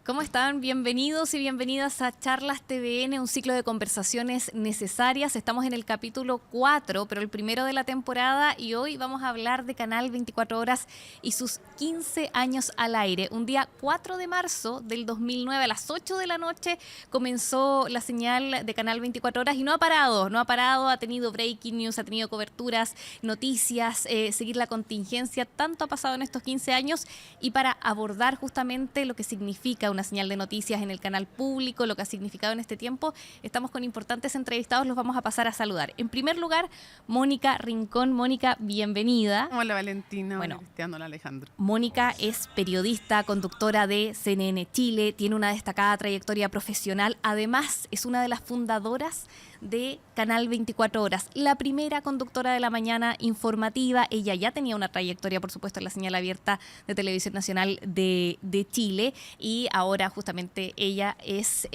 ¿Cómo están? Bienvenidos y bienvenidas a Charlas TVN, un ciclo de conversaciones necesarias. Estamos en el capítulo 4, pero el primero de la temporada, y hoy vamos a hablar de Canal 24 Horas y sus 15 años al aire. Un día 4 de marzo del 2009 a las 8 de la noche comenzó la señal de Canal 24 Horas y no ha parado, ha tenido breaking news, ha tenido coberturas, noticias, seguir la contingencia. Tanto ha pasado en estos 15 años, y para abordar justamente lo que significa una señal de noticias en el canal público, lo que ha significado en este tiempo, estamos con importantes entrevistados, los vamos a pasar a saludar. En primer lugar, Mónica Rincón. Mónica, bienvenida. Hola Valentina, bueno, hola Cristiano, hola Alejandro. Mónica es periodista, conductora de CNN Chile, tiene una destacada trayectoria profesional, además es una de las fundadoras de Canal 24 Horas, la primera conductora de la mañana informativa. Ella ya tenía una trayectoria, por supuesto, en la señal abierta de Televisión Nacional de Chile, y ahora justamente ella es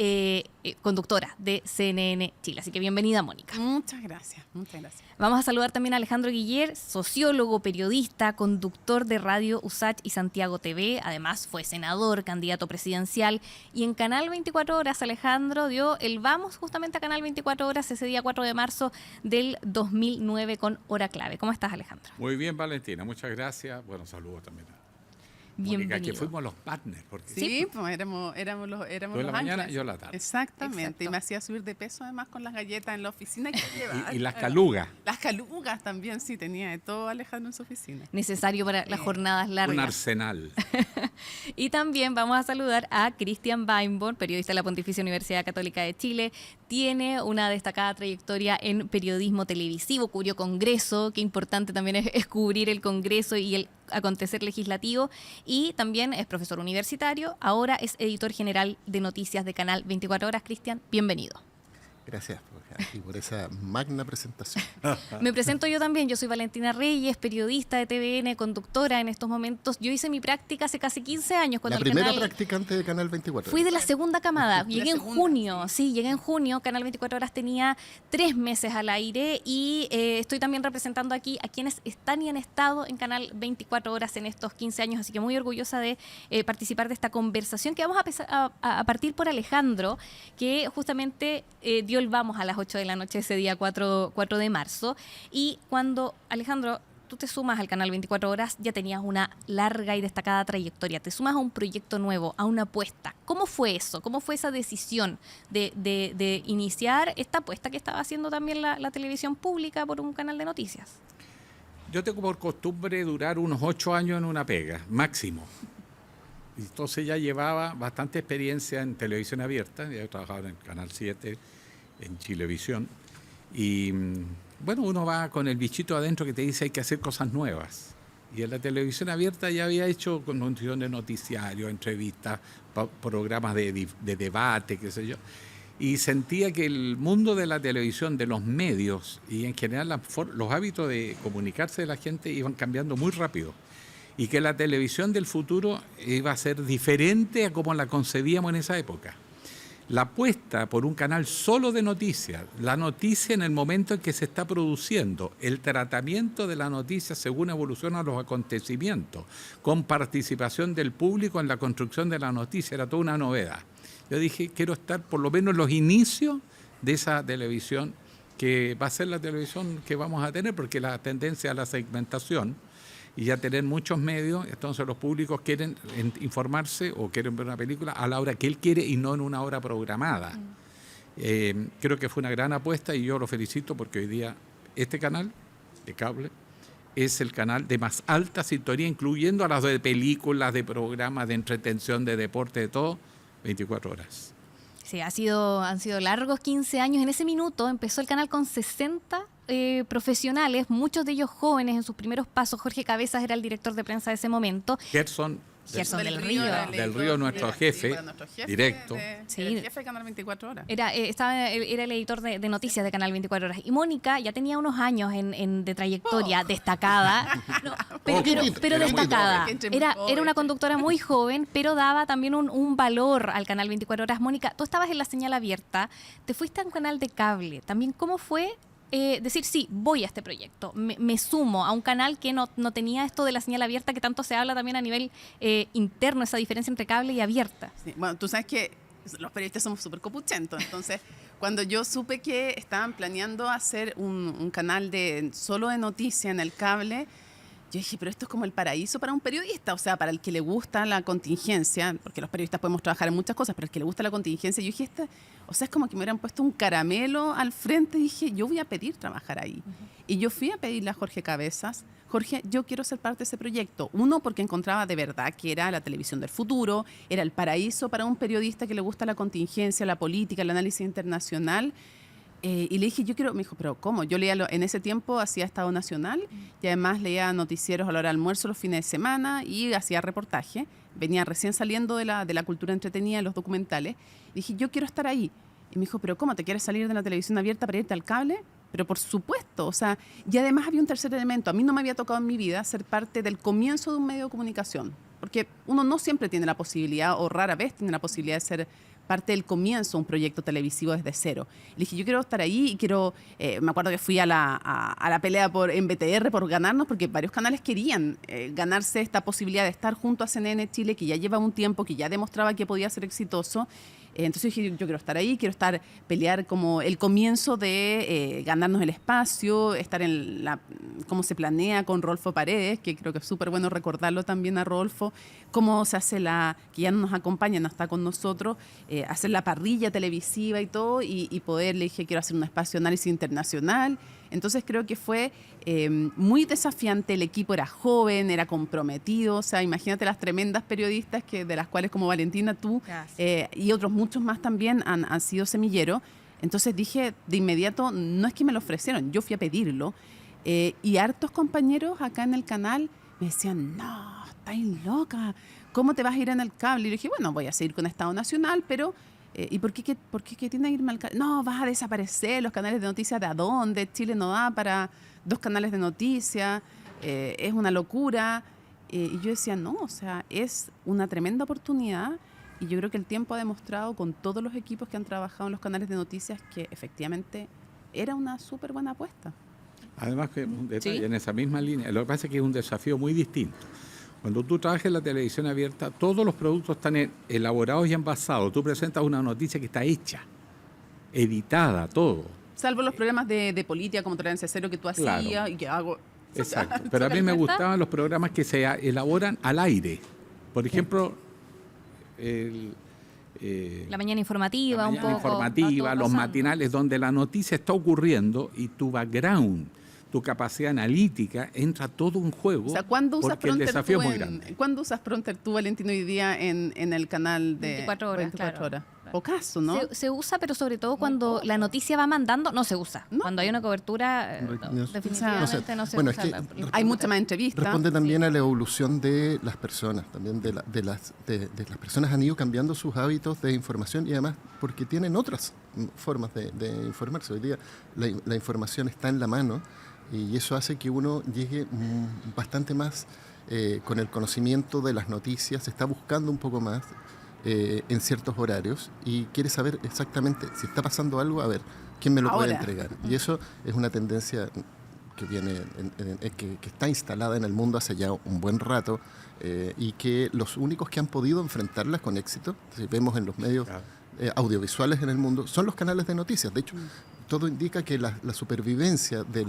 conductora de CNN Chile. Así que bienvenida, Mónica. Muchas gracias, muchas gracias. Vamos a saludar también a Alejandro Guiller, sociólogo, periodista, conductor de Radio USACH y Santiago TV. Además fue senador, candidato presidencial, y en Canal 24 Horas, Alejandro, dio el vamos justamente a Canal 24 Horas ese día 4 de marzo del 2009 con Hora Clave. ¿Cómo estás, Alejandro? Muy bien, Valentina, muchas gracias. Bueno, saludos también a Bienvenido. Mónica, que fuimos los partners. Porque Sí, pues éramos los tú en la mañana y yo en la tarde. Exactamente. Exacto. Y me hacía subir de peso además con las galletas en la oficina. Y las calugas. Las calugas también, sí, tenía de todo Alejandro en su oficina. Necesario para las jornadas largas. Un arsenal. Y también vamos a saludar a Cristian Weinborn, periodista de la Pontificia Universidad Católica de Chile. Tiene una destacada trayectoria en periodismo televisivo, cubrió Congreso, qué importante también es cubrir el Congreso y el acontecer legislativo, y también es profesor universitario, ahora es editor general de noticias de Canal 24 Horas. Cristian, bienvenido. Gracias por esa magna presentación. Me presento yo también, yo soy Valentina Reyes, periodista de TVN, conductora en estos momentos. Yo hice mi práctica hace casi 15 años. Cuando La primera practicante de Canal 24. Fui de la segunda camada, llegué en segunda, junio, sí, llegué en junio. Canal 24 Horas tenía 3 meses al aire, y estoy también representando aquí a quienes están y han estado en Canal 24 Horas en estos 15 años, así que muy orgullosa de participar de esta conversación, que vamos a partir por Alejandro, que justamente dio el vamos a las 8 de la noche ese día 4 de marzo. Y cuando, Alejandro, tú te sumas al Canal 24 Horas, ya tenías una larga y destacada trayectoria, te sumas a un proyecto nuevo, a una apuesta. ¿Cómo fue eso? ¿Cómo fue esa decisión de iniciar esta apuesta que estaba haciendo también la televisión pública por un canal de noticias? Yo tengo por costumbre durar unos 8 años en una pega, máximo. Entonces ya llevaba bastante experiencia en televisión abierta, ya he trabajado en Canal 7, en Chilevisión, y bueno, uno va con el bichito adentro que te dice hay que hacer cosas nuevas. Y en la televisión abierta ya había hecho conducción de noticiarios, entrevistas, programas de debate, qué sé yo. Y sentía que el mundo de la televisión, de los medios y en general los hábitos de comunicarse de la gente iban cambiando muy rápido. Y que la televisión del futuro iba a ser diferente a como la concebíamos en esa época. La apuesta por un canal solo de noticias, la noticia en el momento en que se está produciendo, el tratamiento de la noticia según evolucionan los acontecimientos, con participación del público en la construcción de la noticia, era toda una novedad. Yo dije, quiero estar por lo menos en los inicios de esa televisión, que va a ser la televisión que vamos a tener, porque la tendencia a la segmentación y ya tener muchos medios, entonces los públicos quieren informarse o quieren ver una película a la hora que él quiere y no en una hora programada. Creo que fue una gran apuesta y yo lo felicito porque hoy día este canal de cable es el canal de más alta sintonía, incluyendo a las de películas, de programas, de entretención, de deporte, de todo, 24 horas. Sí, han sido largos 15 años. En ese minuto empezó el canal con 60 profesionales, muchos de ellos jóvenes en sus primeros pasos. Jorge Cabezas era el director de prensa de ese momento. Gerson del Río. Del Río, nuestro jefe, directo. Sí, el jefe de Canal 24 Horas. Era el editor de noticias de Canal 24 Horas. Y Mónica ya tenía unos años de trayectoria destacada, no, pero destacada. Era una conductora muy joven, pero daba también un valor al Canal 24 Horas. Mónica, tú estabas en la señal abierta, te fuiste a un canal de cable. También, ¿cómo fue decir, sí, voy a este proyecto, me sumo a un canal que no tenía esto de la señal abierta, que tanto se habla también a nivel interno, esa diferencia entre cable y abierta? Sí, bueno, tú sabes que los periodistas somos súper copuchentos, entonces cuando yo supe que estaban planeando hacer un canal solo de noticias en el cable, yo dije, pero esto es como el paraíso para un periodista, o sea, para el que le gusta la contingencia, porque los periodistas podemos trabajar en muchas cosas, pero el que le gusta la contingencia, yo dije, o sea, es como que me hubieran puesto un caramelo al frente y dije, yo voy a pedir trabajar ahí. Y yo fui a pedirle a Jorge Cabezas, Jorge, yo quiero ser parte de ese proyecto. Uno, porque encontraba de verdad que era la televisión del futuro, era el paraíso para un periodista que le gusta la contingencia, la política, el análisis internacional. Y le dije, yo quiero, me dijo, pero ¿cómo? Yo leía, en ese tiempo hacía Estado Nacional y además leía noticieros a la hora de almuerzo los fines de semana y hacía reportaje. Venía recién saliendo de la cultura entretenida, de los documentales. Y dije, yo quiero estar ahí. Y me dijo, pero ¿cómo? ¿Te quieres salir de la televisión abierta para irte al cable? Pero por supuesto, o sea, y además había un tercer elemento. A mí no me había tocado en mi vida ser parte del comienzo de un medio de comunicación, porque uno no siempre tiene la posibilidad, o rara vez tiene la posibilidad de ser parte del comienzo de un proyecto televisivo desde cero. Le dije, yo quiero estar ahí y quiero... me acuerdo que fui a la pelea en BTR por ganarnos, porque varios canales querían ganarse esta posibilidad de estar junto a CNN Chile, que ya lleva un tiempo, que ya demostraba que podía ser exitoso. Entonces dije, yo quiero estar ahí, quiero pelear como el comienzo de ganarnos el espacio, estar en cómo se planea con Rodolfo Paredes, que creo que es súper bueno recordarlo también a Rodolfo, cómo se hace que ya no nos acompaña, no está con nosotros, hacer la parrilla televisiva y todo, y poder, le dije, quiero hacer un espacio de análisis internacional. Entonces creo que fue muy desafiante, el equipo era joven, era comprometido, o sea, imagínate las tremendas periodistas de las cuales como Valentina, tú y otros muchos más también han sido semilleros. Entonces dije de inmediato, no es que me lo ofrecieron, yo fui a pedirlo, y hartos compañeros acá en el canal me decían, no, estáis loca, ¿cómo te vas a ir en el cable? Y le dije, bueno, voy a seguir con Estado Nacional, pero... ¿y por qué tiene que irme al cable? No, vas a desaparecer, los canales de noticias, ¿de a dónde? Chile no da para 2 canales de noticias, es una locura. Y yo decía, no, o sea, es una tremenda oportunidad, y yo creo que el tiempo ha demostrado con todos los equipos que han trabajado en los canales de noticias que efectivamente era una súper buena apuesta. Además, que un detalle Sí. en esa misma línea, lo que pasa es que es un desafío muy distinto. Cuando tú trabajas en la televisión abierta, todos los productos están elaborados y envasados. Tú presentas una noticia que está hecha, editada, todo. Salvo los programas de política como Tolerancia Cero que tú hacías Claro. y que hago. Exacto. Pero a mí me gustaban los programas que se elaboran al aire. Por ejemplo, La mañana informativa, la mañana un poco. informativa, va todo los pasando. matinales, donde la noticia está ocurriendo y tu background, tu capacidad analítica, entra todo en juego. O sea, ¿cuándo usas porque el Pronter desafío tú es muy grande. ¿Cuándo usas Pronter tú, Valentino, hoy día en el canal de 24 horas, 24 claro. horas? Pocaso, ¿no? Se usa, pero sobre todo cuando la noticia va mandando, no se usa. No. Cuando hay una cobertura, definitivamente no se bueno, usa. es que Hay mucha más entrevista. responde también a la evolución de las personas, también de las personas han ido cambiando sus hábitos de información, y además porque tienen otras formas de informarse. Hoy día la información está en la mano, y eso hace que uno llegue bastante más con el conocimiento de las noticias, se está buscando un poco más en ciertos horarios y quiere saber exactamente si está pasando algo, a ver, ¿quién me lo puede Ahora. entregar? Y eso es una tendencia que viene que está instalada en el mundo hace ya un buen rato, y que los únicos que han podido enfrentarla con éxito, si vemos en los medios audiovisuales en el mundo, son los canales de noticias. De hecho, todo indica que la supervivencia de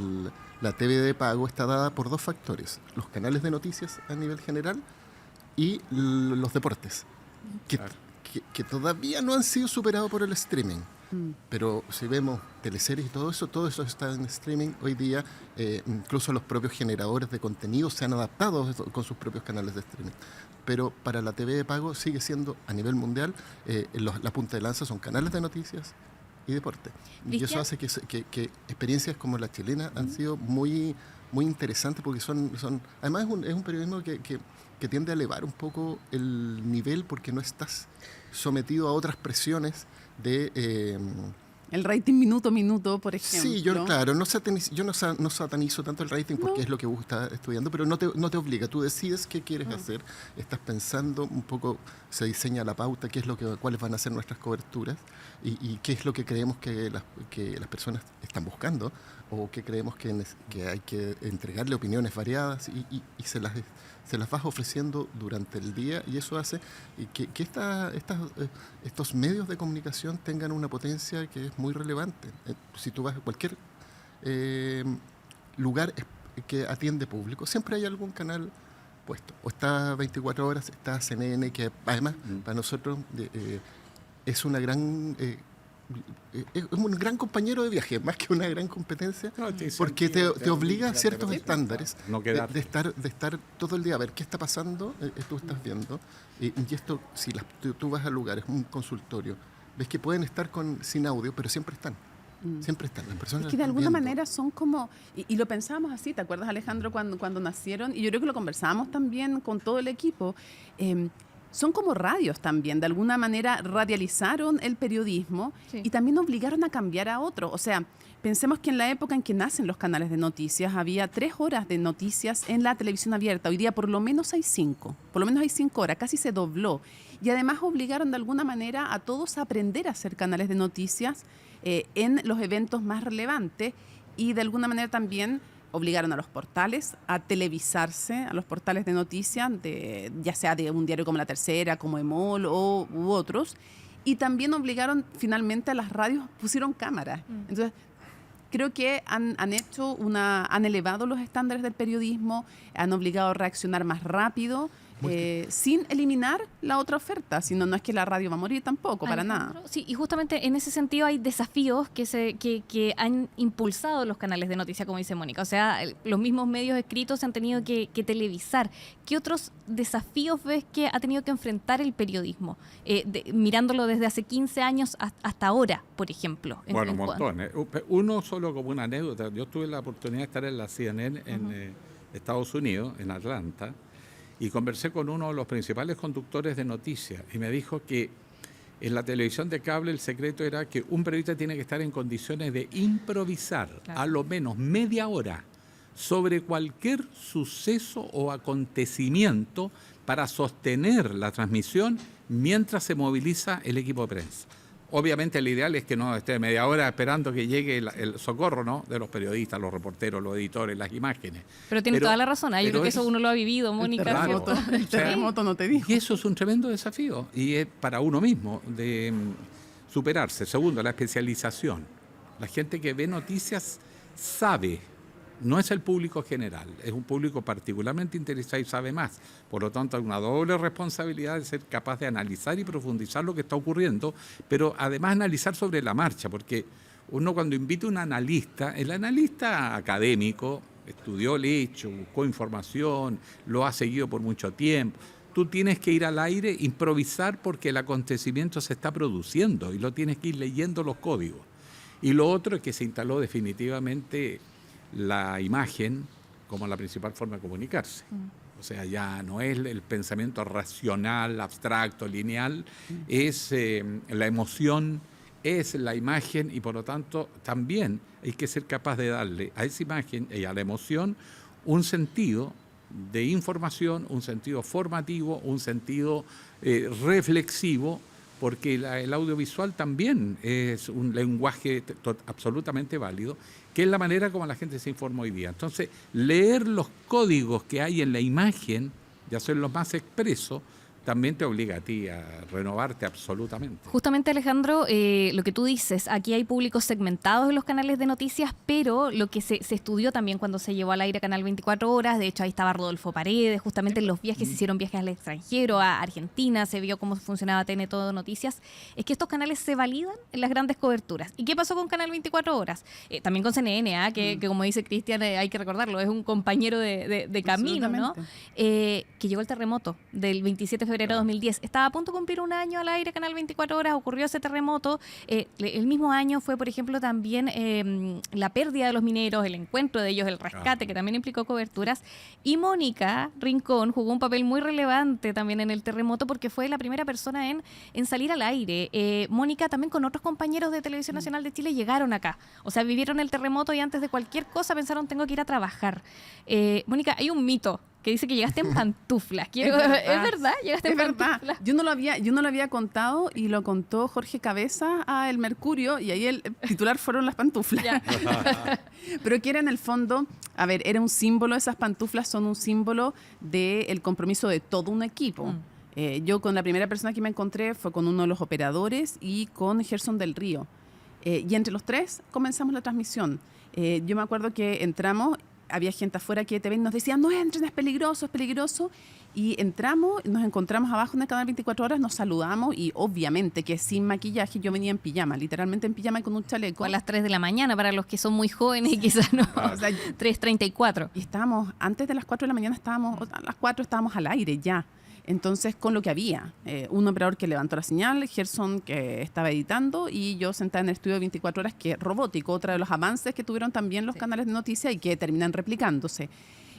la TV de pago está dada por 2 factores: los canales de noticias a nivel general y los deportes, que todavía no han sido superados por el streaming. Pero si vemos teleseries y todo eso está en streaming hoy día. Incluso los propios generadores de contenido se han adaptado con sus propios canales de streaming. Pero para la TV de pago sigue siendo, a nivel mundial, la punta de lanza son canales de noticias y deporte. Y eso hace que experiencias como la chilena han sido muy, muy interesantes, porque además es un periodismo que tiende a elevar un poco el nivel, porque no estás sometido a otras presiones de... El rating minuto a minuto, por ejemplo. Sí, claro, no satanizo tanto el rating, porque es lo que vos estás estudiando, pero no te obliga. Tú decides qué quieres hacer, estás pensando un poco, se diseña la pauta, cuáles van a ser nuestras coberturas y qué es lo que creemos que las personas están buscando. o que creemos que hay que entregarle opiniones variadas y se las vas ofreciendo durante el día, y eso hace que estos medios de comunicación tengan una potencia que es muy relevante. Si tú vas a cualquier lugar que atiende público, siempre hay algún canal puesto. O está 24 horas, está CNN, que además para nosotros es una gran... es un gran compañero de viaje, más que una gran competencia, porque te obliga a ciertos estándares de estar todo el día a ver qué está pasando, tú estás viendo, y esto, si tú vas a lugares, un consultorio, ves que pueden estar sin audio, pero siempre están. Siempre están las personas. Es que de alguna manera son como, y lo pensábamos así, ¿te acuerdas, Alejandro, cuando nacieron? Y yo creo que lo conversábamos también con todo el equipo. Son como radios también, de alguna manera radializaron el periodismo y también obligaron a cambiar a otro. O sea, pensemos que en la época en que nacen los canales de noticias había 3 horas de noticias en la televisión abierta. Hoy día por lo menos hay 5, por lo menos hay 5 horas, casi se dobló. Y además obligaron de alguna manera a todos a aprender a hacer canales de noticias en los eventos más relevantes, y de alguna manera también obligaron a los portales a televisarse, a los portales de noticias, ya sea de un diario como La Tercera, como EMOL u otros, y también obligaron finalmente a las radios, pusieron cámaras. Entonces, creo que han elevado los estándares del periodismo, han obligado a reaccionar más rápido, sin eliminar la otra oferta, sino no es que la radio va a morir tampoco, para nada. Sí, y justamente en ese sentido hay desafíos que han impulsado los canales de noticias, como dice Mónica. O sea, los mismos medios escritos se han tenido que televisar. ¿Qué otros desafíos ves que ha tenido que enfrentar el periodismo? Mirándolo desde hace 15 años hasta ahora, por ejemplo. Bueno, un montón. Uno solo como una anécdota. Yo tuve la oportunidad de estar en la CNN en Estados Unidos, en Atlanta, y conversé con uno de los principales conductores de noticias y me dijo que en la televisión de cable el secreto era que un periodista tiene que estar en condiciones de improvisar a lo menos media hora sobre cualquier suceso o acontecimiento para sostener la transmisión mientras se moviliza el equipo de prensa. Obviamente el ideal es que no esté media hora esperando que llegue el socorro, ¿no?, de los periodistas, los reporteros, los editores, las imágenes. Pero tiene toda la razón. Yo creo que eso uno lo ha vivido, Mónica. El terremoto no te dijo. Y eso es un tremendo desafío. Y es para uno mismo de superarse. Segundo, la especialización. La gente que ve noticias sabe. No es el público general, es un público particularmente interesado y sabe más. Por lo tanto, hay una doble responsabilidad de ser capaz de analizar y profundizar lo que está ocurriendo, pero además analizar sobre la marcha, porque uno cuando invita a un analista, el analista académico estudió el hecho, buscó información, lo ha seguido por mucho tiempo. Tú tienes que ir al aire, improvisar porque el acontecimiento se está produciendo y lo tienes que ir leyendo los códigos. Y lo otro es que se instaló definitivamente la imagen como la principal forma de comunicarse. O sea, ya no es el pensamiento racional, abstracto, lineal, es la emoción, es la imagen, y por lo tanto también hay que ser capaz de darle a esa imagen y a la emoción un sentido de información, un sentido formativo, un sentido reflexivo, porque el audiovisual también es un lenguaje absolutamente válido, que es la manera como la gente se informa hoy día. Entonces, leer los códigos que hay en la imagen y hacerlos más expresos, también te obliga a ti a renovarte absolutamente. Justamente, Alejandro, lo que tú dices, aquí hay públicos segmentados en los canales de noticias, pero lo que se estudió también cuando se llevó al aire Canal 24 Horas, de hecho ahí estaba Rodolfo Paredes, justamente en los viajes, se hicieron viajes al extranjero, a Argentina, se vio cómo funcionaba TN Todo Noticias, es que estos canales se validan en las grandes coberturas. ¿Y qué pasó con Canal 24 Horas? También con CNN, que como dice Cristian, hay que recordarlo, es un compañero de camino, ¿no? Que llegó el terremoto del 27 de febrero de 2010. Estaba a punto de cumplir un año al aire Canal 24 Horas, ocurrió ese terremoto. El mismo año fue, por ejemplo, también la pérdida de los mineros, el encuentro de ellos, el rescate, que también implicó coberturas. Y Mónica Rincón jugó un papel muy relevante también en el terremoto porque fue la primera persona en salir al aire. Mónica también con otros compañeros de Televisión Nacional de Chile llegaron acá. O sea, vivieron el terremoto y antes de cualquier cosa pensaron, tengo que ir a trabajar. Mónica, hay un mito que dice que llegaste en pantuflas. ¿Es verdad? ¿Llegaste Es en verdad. pantuflas? Yo no lo había contado y lo contó Jorge Cabeza a El Mercurio y ahí el titular fueron las pantuflas. Ya. Pero que era en el fondo, a ver, era un símbolo, esas pantuflas son un símbolo del compromiso de todo un equipo. Yo con la primera persona que me encontré fue con uno de los operadores y con Gerson del Río. Y entre los tres comenzamos la transmisión. Yo me acuerdo que entramos, había gente afuera que te nos decía, no entren, es peligroso, es peligroso. Y entramos, nos encontramos abajo en el canal 24 horas, nos saludamos y obviamente que sin maquillaje yo venía en pijama, literalmente en pijama y con un chaleco. O a las 3 de la mañana para los que son muy jóvenes y quizás no. O sea, 3:34. y estábamos, antes de las 4 de la mañana a las 4 estábamos al aire ya. Entonces, con lo que había, un operador que levantó la señal, Gerson que estaba editando y yo sentada en el estudio de 24 horas, que es robótico, otro de los avances que tuvieron también los canales de noticias y que terminan replicándose.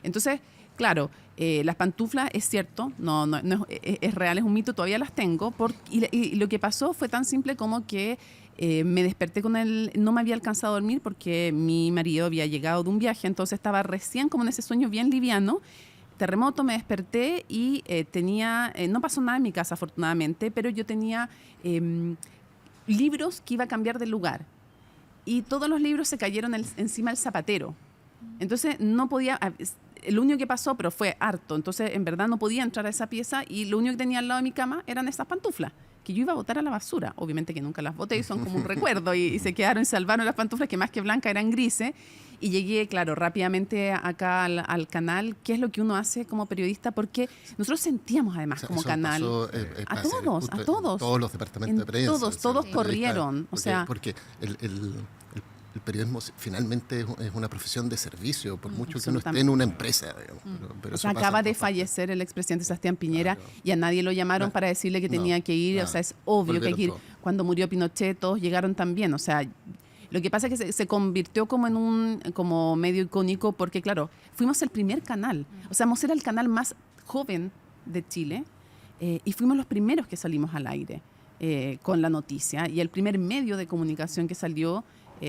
Entonces, claro, las pantuflas, es cierto, no es real, es un mito, todavía las tengo. Y lo que pasó fue tan simple como que me desperté no me había alcanzado a dormir porque mi marido había llegado de un viaje, entonces estaba recién como en ese sueño bien liviano. Terremoto, me desperté y no pasó nada en mi casa afortunadamente, pero yo tenía libros que iba a cambiar de lugar y todos los libros se cayeron encima del zapatero. Entonces no podía, lo único que pasó, pero fue harto, entonces en verdad no podía entrar a esa pieza y lo único que tenía al lado de mi cama eran esas pantuflas que yo iba a botar a la basura. Obviamente que nunca las boté y son como un recuerdo y se quedaron y salvaron las pantuflas que más que blancas eran grises. Y llegué, claro, rápidamente acá al canal, qué es lo que uno hace como periodista, porque nosotros sentíamos además como canal a todos. Todos los departamentos de prensa. Todos corrieron. Porque el periodismo finalmente es una profesión de servicio, por mucho que uno esté en una empresa. Digamos, pero eso acaba de fallecer el expresidente Sebastián Piñera y a nadie lo llamaron para decirle que tenía que ir. O sea, es obvio que hay que ir. Cuando murió Pinochet, todos llegaron también. O sea, lo que pasa es que se convirtió como medio icónico porque, claro, fuimos el primer canal. O sea, era el canal más joven de Chile y fuimos los primeros que salimos al aire con la noticia y el primer medio de comunicación que salió,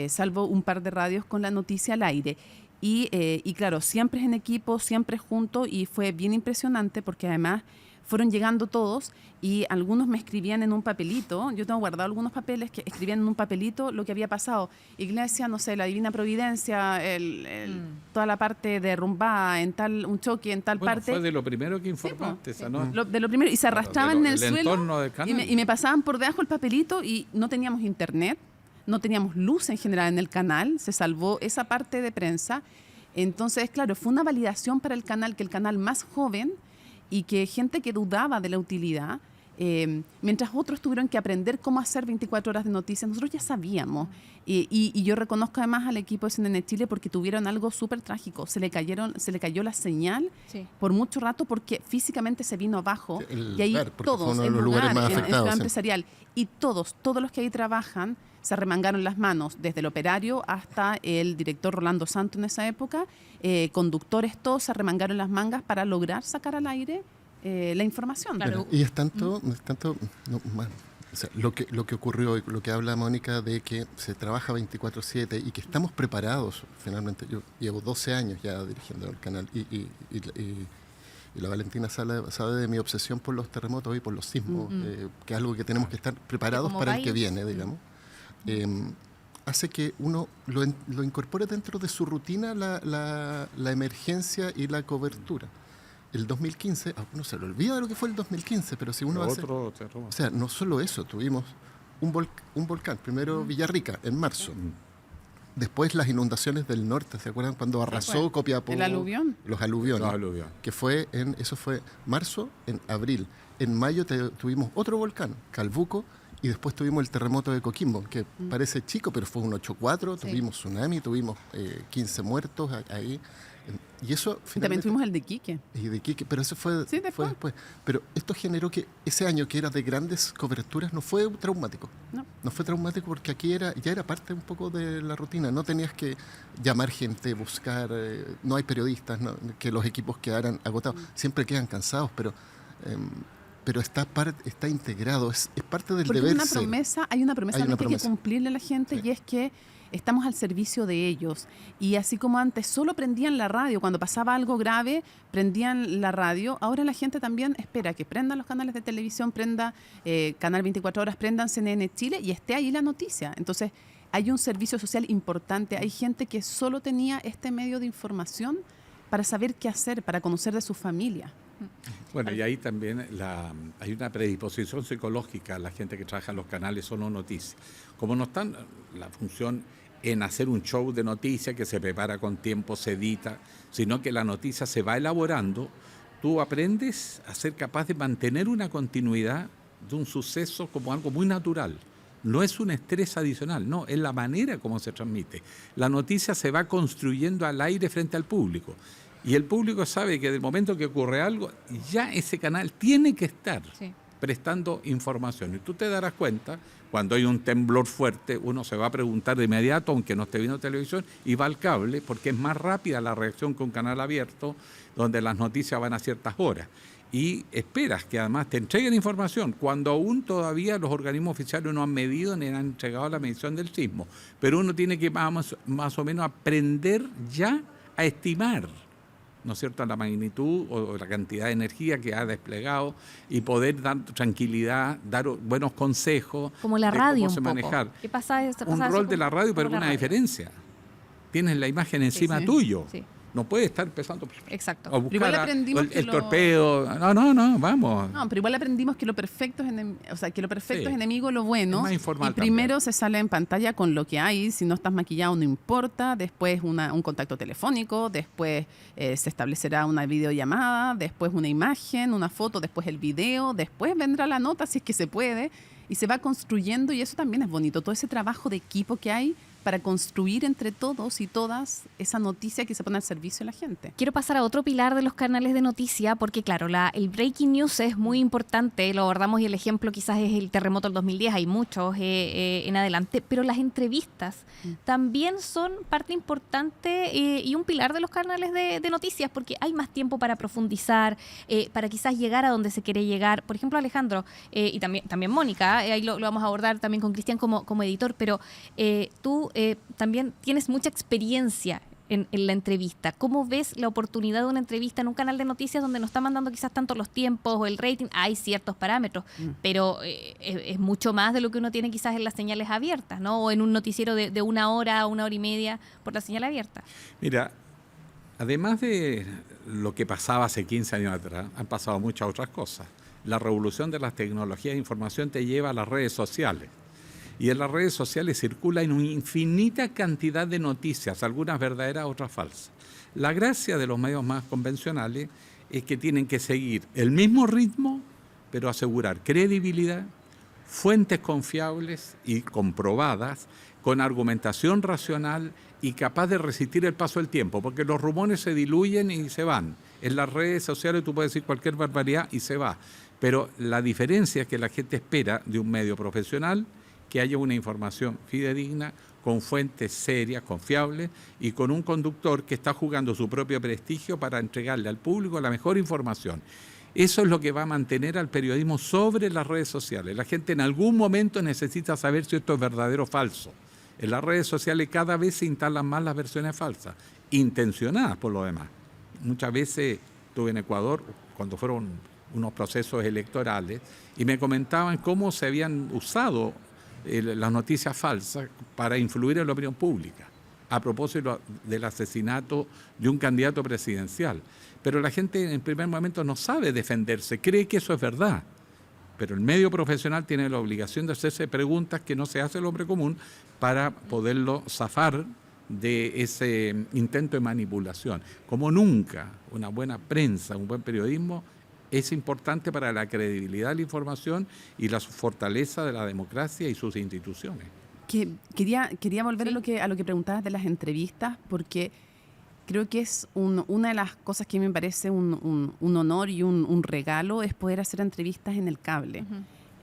salvo un par de radios, con la noticia al aire. Y claro, siempre es en equipo, siempre juntos y fue bien impresionante porque además fueron llegando todos y algunos me escribían en un papelito. Yo tengo guardado algunos papeles que escribían en un papelito lo que había pasado. Iglesia, no sé, la Divina Providencia, toda la parte derrumbada, un choque en tal parte. Fue de lo primero que informaste esa noche. De lo primero, y se arrastraban en el suelo entorno del canal. y me pasaban por debajo el papelito y no teníamos internet, no teníamos luz en general en el canal, se salvó esa parte de prensa. Entonces, claro, fue una validación para el canal, que el canal más joven y que gente que dudaba de la utilidad, mientras otros tuvieron que aprender cómo hacer 24 horas de noticias, nosotros ya sabíamos. Y yo reconozco además al equipo de CNN Chile porque tuvieron algo súper trágico. Se le cayó la señal por mucho rato porque físicamente se vino abajo. Y ahí todos, el lugar, en ciudad empresarial, y todos los que ahí trabajan se arremangaron las manos, desde el operario hasta el director Rolando Santos en esa época, conductores, todos se arremangaron las mangas para lograr sacar al aire la información. Claro. Y es tanto o sea, lo que ocurrió y lo que habla Mónica de que se trabaja 24/7 y que estamos preparados, finalmente. Yo llevo 12 años ya dirigiendo el canal y la Valentina sabe de mi obsesión por los terremotos y por los sismos, que es algo que tenemos que estar preparados para el que viene, digamos. Hace que uno lo incorpore dentro de su rutina la emergencia y la cobertura. El 2015, uno se le olvida de lo que fue el 2015, pero si uno hace... O sea, no solo eso, tuvimos un volcán, primero Villarrica, en marzo. Después las inundaciones del norte, ¿se acuerdan? Cuando arrasó Copiapó. ¿El aluvión? Los aluviones. Que eso fue marzo, en abril. En mayo tuvimos otro volcán, Calbuco, y después tuvimos el terremoto de Coquimbo, que parece chico, pero fue un 8.4, tuvimos tsunami, tuvimos 15 muertos ahí. Y eso finalmente... También tuvimos el de Quique. Pero eso fue después. Pero esto generó que ese año que era de grandes coberturas no fue traumático. No fue traumático porque aquí ya era parte un poco de la rutina. No tenías que llamar gente, buscar... no hay periodistas, que los equipos quedaran agotados. Siempre quedan cansados, pero está integrado, es parte del porque deber ser. Hay una promesa que hay que cumplirle a la gente y es que estamos al servicio de ellos. Y así como antes solo prendían la radio, cuando pasaba algo grave, prendían la radio, ahora la gente también espera que prendan los canales de televisión, prenda Canal 24 Horas, prendan CNN Chile y esté ahí la noticia. Entonces, hay un servicio social importante. Hay gente que solo tenía este medio de información para saber qué hacer, para conocer de su familia. Bueno, y ahí también hay una predisposición psicológica a la gente que trabaja en los canales solo noticias. Como no están la función en hacer un show de noticias que se prepara con tiempo, se edita, sino que la noticia se va elaborando, tú aprendes a ser capaz de mantener una continuidad de un suceso como algo muy natural. No es un estrés adicional, no, es la manera como se transmite. La noticia se va construyendo al aire frente al público. Y el público sabe que del momento que ocurre algo, ya ese canal tiene que estar prestando información. Y tú te darás cuenta, cuando hay un temblor fuerte, uno se va a preguntar de inmediato, aunque no esté viendo televisión, y va al cable, porque es más rápida la reacción que un canal abierto, donde las noticias van a ciertas horas. Y esperas que además te entreguen información, cuando aún todavía los organismos oficiales no han medido ni han entregado la medición del sismo. Pero uno tiene que más o menos aprender ya a estimar, ¿no es cierto?, la magnitud o la cantidad de energía que ha desplegado y poder dar tranquilidad, dar buenos consejos. Como la radio de cómo un manejar. poco. ¿Qué pasa? Un rol de la radio, pero con una diferencia. Tienes la imagen encima tuyo. Sí. No puedes estar empezando Exacto. a buscar Igual aprendimos el torpedo. No, vamos. No, pero igual aprendimos que lo perfecto es enemigo de lo bueno. Es más informal y primero también. se sale en pantalla con lo que hay. Si no estás maquillado, no importa. Después un contacto telefónico. Después se establecerá una videollamada. Después una imagen, una foto. Después el video. Después vendrá la nota, si es que se puede. Y se va construyendo. Y eso también es bonito. Todo ese trabajo de equipo que hay para construir entre todos y todas esa noticia que se pone al servicio de la gente. Quiero pasar a otro pilar de los canales de noticia, porque claro, el breaking news es muy importante, lo abordamos y el ejemplo quizás es el terremoto del 2010, hay muchos en adelante, pero las entrevistas también son parte importante y un pilar de los canales de noticias, porque hay más tiempo para profundizar, para quizás llegar a donde se quiere llegar. Por ejemplo, Alejandro, y también Mónica, ahí lo vamos a abordar también con Cristian como editor, pero tú también tienes mucha experiencia en la entrevista. ¿Cómo ves la oportunidad de una entrevista en un canal de noticias donde no está mandando quizás tanto los tiempos o el rating? Hay ciertos parámetros, pero es mucho más de lo que uno tiene quizás en las señales abiertas, ¿no? O en un noticiero de 1 hora, 1 hora y media por la señal abierta. Mira, además de lo que pasaba hace 15 años atrás, han pasado muchas otras cosas. La revolución de las tecnologías de información te lleva a las redes sociales. Y en las redes sociales circula una infinita cantidad de noticias, algunas verdaderas, otras falsas. La gracia de los medios más convencionales es que tienen que seguir el mismo ritmo, pero asegurar credibilidad, fuentes confiables y comprobadas, con argumentación racional y capaz de resistir el paso del tiempo, porque los rumores se diluyen y se van. En las redes sociales tú puedes decir cualquier barbaridad y se va. Pero la diferencia es que la gente espera de un medio profesional que haya una información fidedigna, con fuentes serias, confiables y con un conductor que está jugando su propio prestigio para entregarle al público la mejor información. Eso es lo que va a mantener al periodismo sobre las redes sociales. La gente en algún momento necesita saber si esto es verdadero o falso. En las redes sociales cada vez se instalan más las versiones falsas, intencionadas por lo demás. Muchas veces estuve en Ecuador cuando fueron unos procesos electorales y me comentaban cómo se habían usado las noticias falsas para influir en la opinión pública a propósito del asesinato de un candidato presidencial. Pero la gente en el primer momento no sabe defenderse, cree que eso es verdad. Pero el medio profesional tiene la obligación de hacerse preguntas que no se hace el hombre común para poderlo zafar de ese intento de manipulación. Como nunca, una buena prensa, un buen periodismo es importante para la credibilidad de la información y la fortaleza de la democracia y sus instituciones. Quería volver a lo que preguntabas de las entrevistas, porque creo que es una de las cosas que me parece un honor y un regalo es poder hacer entrevistas en el cable.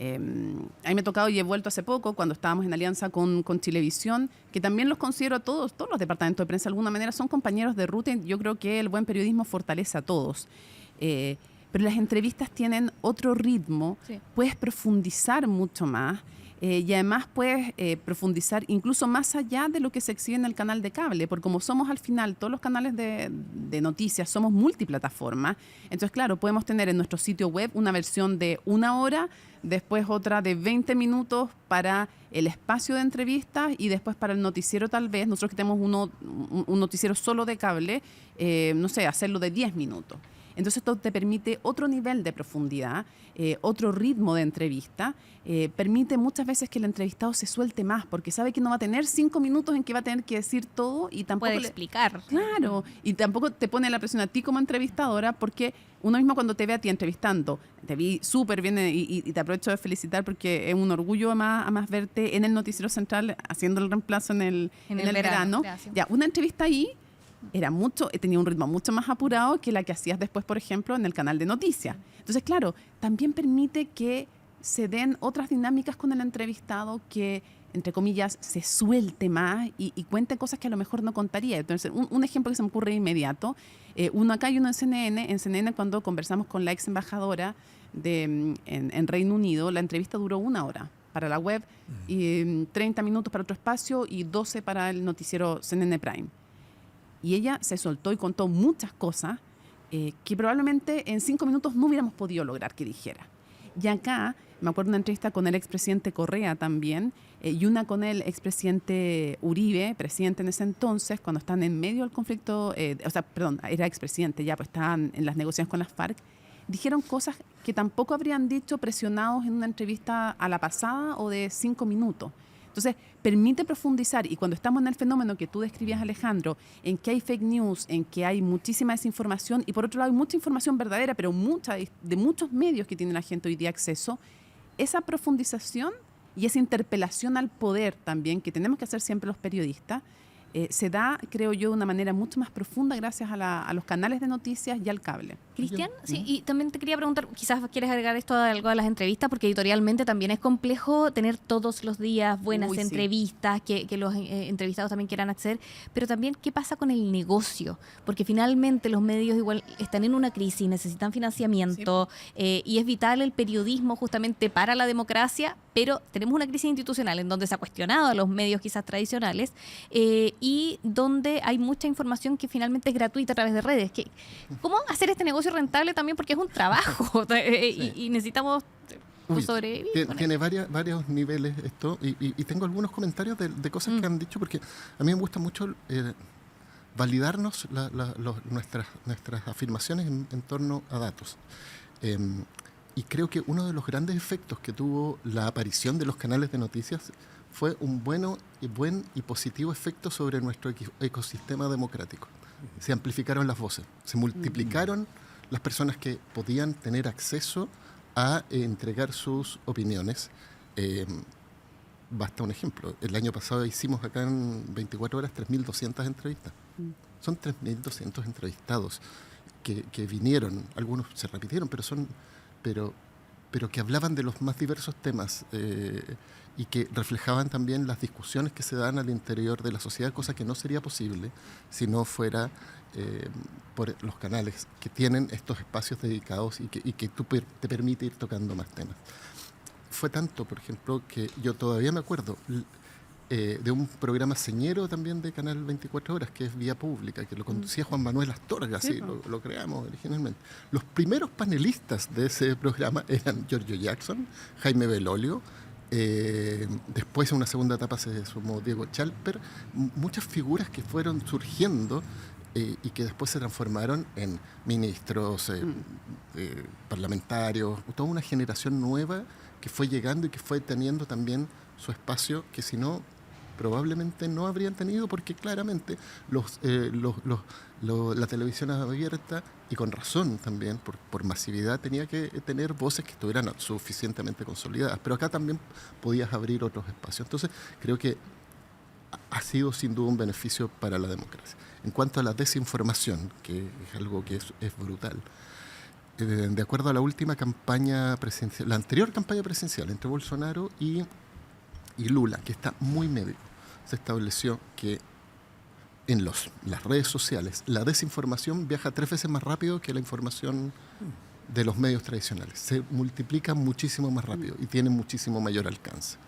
A mí me ha tocado y he vuelto hace poco, cuando estábamos en alianza con Chilevisión, que también los considero a todos los departamentos de prensa de alguna manera son compañeros de ruta, y yo creo que el buen periodismo fortalece a todos. Pero las entrevistas tienen otro ritmo, puedes profundizar mucho más, y además puedes profundizar incluso más allá de lo que se exhibe en el canal de cable, porque como somos al final, todos los canales de noticias somos multiplataforma, entonces claro, podemos tener en nuestro sitio web una versión de 1 hora, después otra de 20 minutos para el espacio de entrevistas y después para el noticiero tal vez, nosotros que tenemos un noticiero solo de cable, no sé, hacerlo de 10 minutos. Entonces esto te permite otro nivel de profundidad, otro ritmo de entrevista, permite muchas veces que el entrevistado se suelte más porque sabe que no va a tener 5 minutos en que va a tener que decir todo y tampoco Puede explicar. Claro, y tampoco te pone la presión a ti como entrevistadora porque uno mismo cuando te ve a ti entrevistando, te vi súper bien y te aprovecho de felicitar porque es un orgullo más verte en el Noticiero Central haciendo el reemplazo en el verano. Gracias. Ya, una entrevista ahí tenía un ritmo mucho más apurado que la que hacías después, por ejemplo, en el canal de noticias. Entonces, claro, también permite que se den otras dinámicas con el entrevistado que, entre comillas, se suelte más y cuente cosas que a lo mejor no contaría. Entonces, un ejemplo que se me ocurre inmediato, uno acá y uno en CNN cuando conversamos con la ex embajadora en Reino Unido, la entrevista duró 1 hora para la web, y 30 minutos para otro espacio y 12 para el noticiero CNN Prime. Y ella se soltó y contó muchas cosas que probablemente en 5 minutos no hubiéramos podido lograr que dijera. Y acá, me acuerdo de una entrevista con el expresidente Correa también, y una con el expresidente Uribe, presidente en ese entonces, cuando están en medio del conflicto, era expresidente ya, pues estaban en las negociaciones con las FARC, dijeron cosas que tampoco habrían dicho presionados en una entrevista a la pasada o de 5 minutos. Entonces, permite profundizar y cuando estamos en el fenómeno que tú describías, Alejandro, en que hay fake news, en que hay muchísima desinformación y por otro lado hay mucha información verdadera, pero mucha de muchos medios que tiene la gente hoy día acceso, esa profundización y esa interpelación al poder también que tenemos que hacer siempre los periodistas, se da, creo yo, de una manera mucho más profunda gracias a los canales de noticias y al cable. Cristian, sí, y también te quería preguntar, quizás quieres agregar esto a algo de las entrevistas, porque editorialmente también es complejo tener todos los días buenas entrevistas, que los entrevistados también quieran acceder, pero también qué pasa con el negocio, porque finalmente los medios igual están en una crisis, necesitan financiamiento, y es vital el periodismo justamente para la democracia, pero tenemos una crisis institucional en donde se ha cuestionado a los medios quizás tradicionales, y donde hay mucha información que finalmente es gratuita a través de redes. ¿Cómo hacer este negocio rentable también? Porque es un trabajo y necesitamos sobrevivir. Tiene varios niveles esto y tengo algunos comentarios de cosas que han dicho porque a mí me gusta mucho validarnos nuestras afirmaciones en torno a datos. Y creo que uno de los grandes efectos que tuvo la aparición de los canales de noticias fue un buen y positivo efecto sobre nuestro ecosistema democrático. Se amplificaron las voces, se multiplicaron las personas que podían tener acceso a entregar sus opiniones. Basta un ejemplo. El año pasado hicimos acá en 24 horas 3.200 entrevistas. Son 3.200 entrevistados que vinieron, algunos se repitieron, pero que hablaban de los más diversos temas y que reflejaban también las discusiones que se dan al interior de la sociedad, cosa que no sería posible si no fuera por los canales que tienen estos espacios dedicados y que te permite ir tocando más temas. Fue tanto, por ejemplo, que yo todavía me acuerdo de un programa señero también de Canal 24 Horas, que es Vía Pública, que lo conducía Juan Manuel Astorga, así lo creamos originalmente. Los primeros panelistas de ese programa eran Giorgio Jackson, Jaime Belolio, después en una segunda etapa se sumó Diego Chalper, muchas figuras que fueron surgiendo y que después se transformaron en ministros, parlamentarios, toda una generación nueva que fue llegando y que fue teniendo también su espacio que si no probablemente no habrían tenido porque claramente la televisión abierta y con razón también por masividad tenía que tener voces que estuvieran suficientemente consolidadas, pero acá también podías abrir otros espacios. Entonces creo que ha sido sin duda un beneficio para la democracia. En cuanto a la desinformación, que es algo que es brutal, de acuerdo a la última campaña presidencial, la anterior campaña presidencial entre Bolsonaro y Lula, que está muy medio, se estableció que en las redes sociales la desinformación viaja 3 veces más rápido que la información de los medios tradicionales. Se multiplica muchísimo más rápido y tiene muchísimo mayor alcance.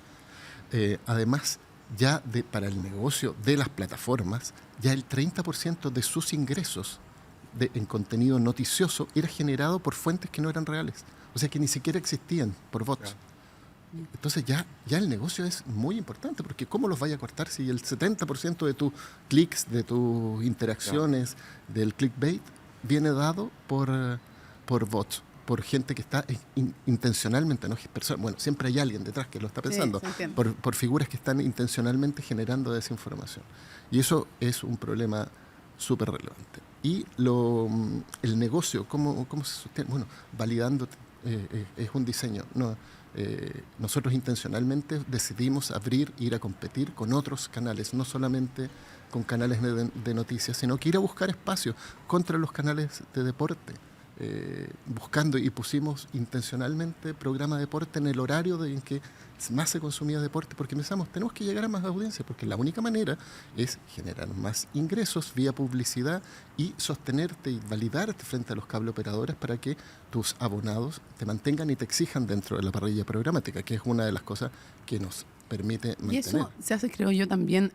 además, ya para el negocio de las plataformas, ya el 30% de sus ingresos en contenido noticioso era generado por fuentes que no eran reales. O sea, que ni siquiera existían por bots. Claro. Entonces ya el negocio es muy importante, porque ¿cómo los vaya a cortar si el 70% de tus clics, de tus interacciones, del clickbait, viene dado por bots, por gente que está intencionalmente, no es persona, bueno, siempre hay alguien detrás que lo está pensando, Sí, por figuras que están intencionalmente generando desinformación. Y eso es un problema súper relevante. Y el negocio, ¿cómo se sostiene? Bueno, validando es un diseño. No, nosotros intencionalmente decidimos ir a competir con otros canales, no solamente con canales de noticias, sino que ir a buscar espacios contra los canales de deporte, buscando, y pusimos intencionalmente programa de deporte en el horario en que más se consumía deporte, porque pensamos, tenemos que llegar a más audiencia, porque la única manera es generar más ingresos vía publicidad y sostenerte y validarte frente a los cable operadores para que tus abonados te mantengan y te exijan dentro de la parrilla programática, que es una de las cosas que nos permite mantener. Y eso se hace, creo yo, también,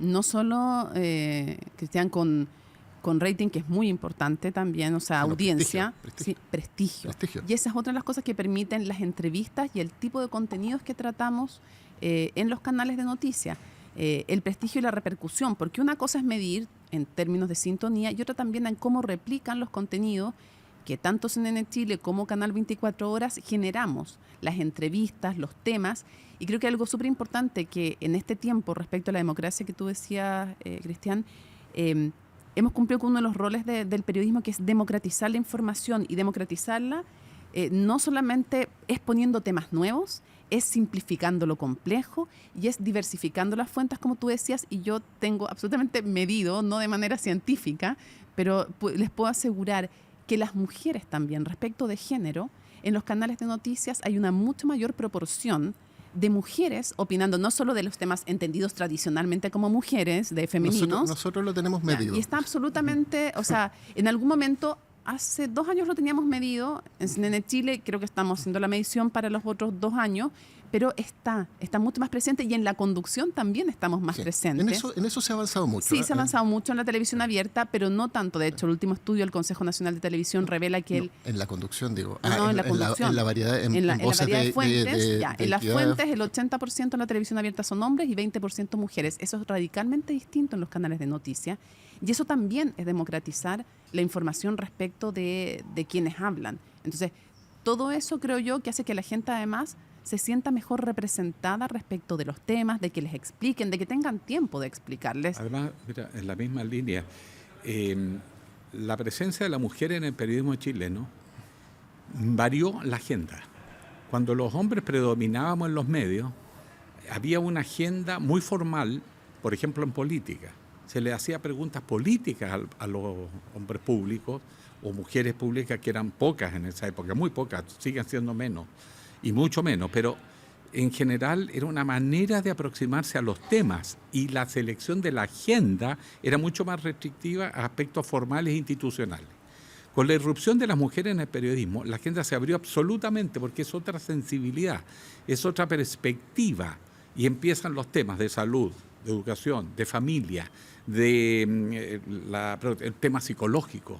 no solo, Cristian, con rating, que es muy importante también, o sea, Bueno, audiencia, prestigio. Sí, prestigio. Y esa es otra de las cosas que permiten las entrevistas y el tipo de contenidos que tratamos en los canales de noticias. El prestigio y la repercusión, porque una cosa es medir en términos de sintonía y otra también en cómo replican los contenidos que tanto CNN Chile como Canal 24 Horas generamos, las entrevistas, los temas. Y creo que algo súper importante que en este tiempo, respecto a la democracia que tú decías, Cristian, hemos cumplido con uno de los roles del periodismo, que es democratizar la información, y democratizarla no solamente es poniendo temas nuevos, es simplificando lo complejo y es diversificando las fuentes, como tú decías, y yo tengo absolutamente medido, no de manera científica, pero les puedo asegurar que las mujeres también, respecto de género, en los canales de noticias hay una mucho mayor proporción de mujeres opinando, no solo de los temas entendidos tradicionalmente como mujeres, de femeninos. Nosotros lo tenemos medido. Y está absolutamente, o sea, en algún momento, hace 2 años lo teníamos medido, en CNN Chile creo que estamos haciendo la medición para los otros 2 años, pero está mucho más presente, y en la conducción también estamos más presentes. En eso se ha avanzado mucho. Sí, se ha avanzado mucho en la televisión abierta, pero no tanto. De hecho, el último estudio del Consejo Nacional de Televisión revela que en la conducción, digo. En la conducción. En la variedad, en la voces variedad de fuentes. En las equidad. fuentes, el 80% en la televisión abierta son hombres y 20% mujeres. Eso es radicalmente distinto en los canales de noticias. Y eso también es democratizar la información respecto de quienes hablan. Entonces, todo eso creo yo que hace que la gente además se sienta mejor representada respecto de los temas, de que les expliquen, de que tengan tiempo de explicarles. Además, mira, en la misma línea, la presencia de la mujer en el periodismo chileno varió la agenda. Cuando los hombres predominábamos en los medios, había una agenda muy formal, por ejemplo en política. Se le hacía preguntas políticas a los hombres públicos o mujeres públicas, que eran pocas en esa época, muy pocas, siguen siendo menos y mucho menos, pero en general era una manera de aproximarse a los temas, y la selección de la agenda era mucho más restrictiva a aspectos formales e institucionales. Con la irrupción de las mujeres en el periodismo, la agenda se abrió absolutamente, porque es otra sensibilidad, es otra perspectiva, y empiezan los temas de salud, de educación, de familia, el tema psicológico.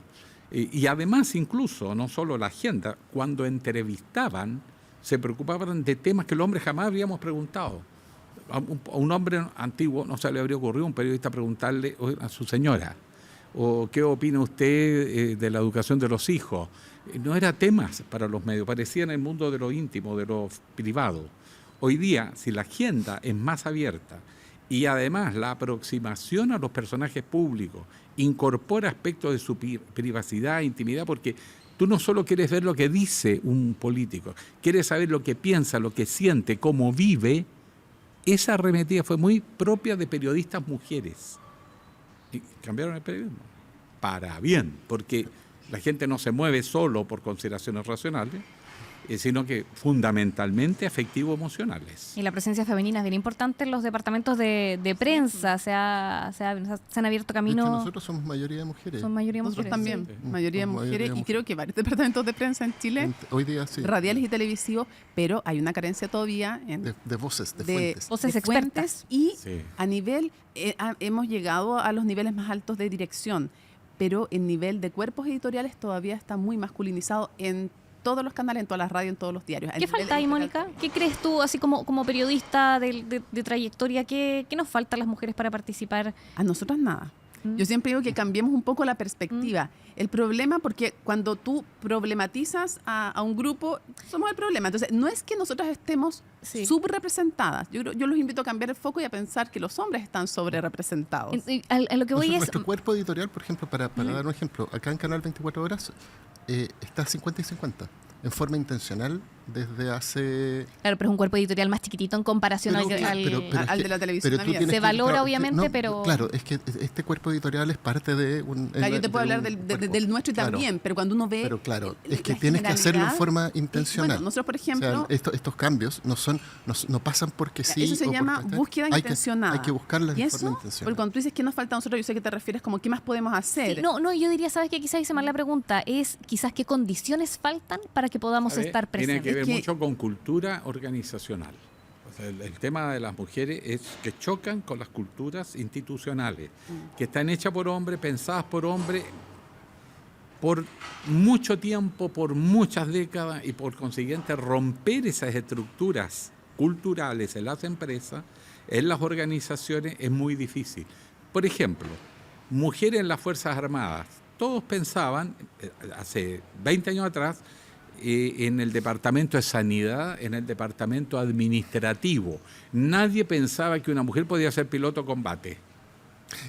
Y además, incluso, no solo la agenda, cuando entrevistaban, se preocupaban de temas que los hombres jamás habíamos preguntado. A un hombre antiguo no se le habría ocurrido a un periodista preguntarle a su señora, o qué opina usted de la educación de los hijos. No era temas para los medios, parecía en el mundo de lo íntimo, de lo privado. Hoy día, si la agenda es más abierta y además la aproximación a los personajes públicos incorpora aspectos de su privacidad e intimidad, porque tú no solo quieres ver lo que dice un político, quieres saber lo que piensa, lo que siente, cómo vive. Esa arremetida fue muy propia de periodistas mujeres. Y cambiaron el periodismo para bien, porque la gente no se mueve solo por consideraciones racionales, sino que fundamentalmente afectivo-emocionales. Y la presencia femenina es bien importante en los departamentos de prensa. Se han abierto De hecho, caminos. nosotros somos mayoría de mujeres. Son mayoría Nosotros mujeres. también, sí. mayoría de mujeres, y creo que varios departamentos de prensa en Chile, Hoy día sí. radiales y televisivos, pero hay una carencia todavía en De voces, de de fuentes. Voces de fuentes. expertas. Y Sí. a nivel, hemos llegado a los niveles más altos de dirección, pero el nivel de cuerpos editoriales todavía está muy masculinizado en todos los canales, en todas las radios, en todos los diarios. ¿Qué falta ahí, Mónica? ¿Qué crees tú, así como periodista de trayectoria, qué nos falta a las mujeres para participar? A nosotras nada. Yo siempre digo que cambiemos un poco la perspectiva. El problema, porque cuando tú problematizas a un grupo, somos el problema. Entonces, no es que nosotras estemos Sí. subrepresentadas. Yo los invito a cambiar el foco y a pensar que los hombres están sobrerepresentados. A lo que voy es... Nuestro cuerpo editorial, por ejemplo, para dar un ejemplo, acá en Canal 24 Horas está 50 y 50, en forma intencional desde hace... Claro, pero es un cuerpo editorial más chiquitito en comparación al es al de la televisión pero tú abierta. tienes Se valora, obviamente, no, pero- Claro, es que este cuerpo editorial es parte de un... Claro, yo te puedo de hablar un del cuerpo. nuestro y Claro. también, pero cuando uno ve... Pero claro, la es que tienes que hacerlo en generalidad, forma intencional. Bueno, nosotros, por O sea, ejemplo, estos cambios no pasan porque sí. eso se o llama porque- búsqueda hay intencionada. hay que buscarlas y de eso, forma porque intencional. cuando tú dices que nos falta a nosotros, yo sé que te refieres como qué más podemos hacer. Sí, no, yo diría, ¿sabes qué? Quizás hice mal la pregunta. Es quizás qué condiciones faltan para que podamos ¿Sabe? estar Tiene presentes. que ver Es que- mucho con cultura organizacional. O sea, el tema de las mujeres es que chocan con las culturas institucionales, que están hechas por hombres, pensadas por hombres, por mucho tiempo, por muchas décadas, y por consiguiente romper esas estructuras culturales en las empresas, en las organizaciones, es muy difícil. Por ejemplo, mujeres en las Fuerzas Armadas. Todos pensaban, hace 20 años atrás, en el departamento de sanidad, en el departamento administrativo. Nadie pensaba que una mujer podía ser piloto de combate.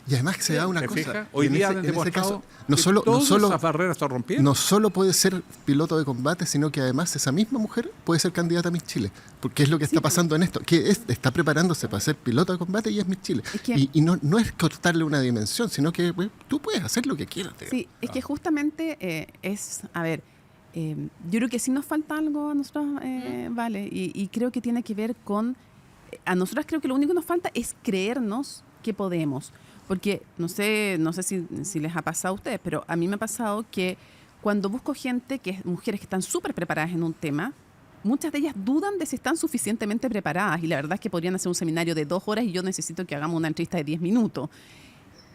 Y además se da una ¿Te cosa. fijas? Hoy en día ese- han en ese demostrado caso, no que solo, todas esas barreras se rompieron. no solo puede ser piloto de combate, sino que además esa misma mujer puede ser candidata a Miss Chile. Porque es lo que está pasando en esto. Está preparándose para ser piloto de combate y es Miss Chile. Es que- Y no es cortarle una dimensión, sino que tú puedes hacer lo que quieras. digamos. Sí, es que justamente yo creo que sí nos falta algo a nosotros, vale, y creo que tiene que ver con, a nosotras creo que lo único que nos falta es creernos que podemos, porque no sé si les ha pasado a ustedes, pero a mí me ha pasado que cuando busco gente, mujeres que están súper preparadas en un tema, muchas de ellas dudan de si están suficientemente preparadas, y la verdad es que podrían hacer un seminario de 2 horas y yo necesito que hagamos una entrevista de 10 minutos.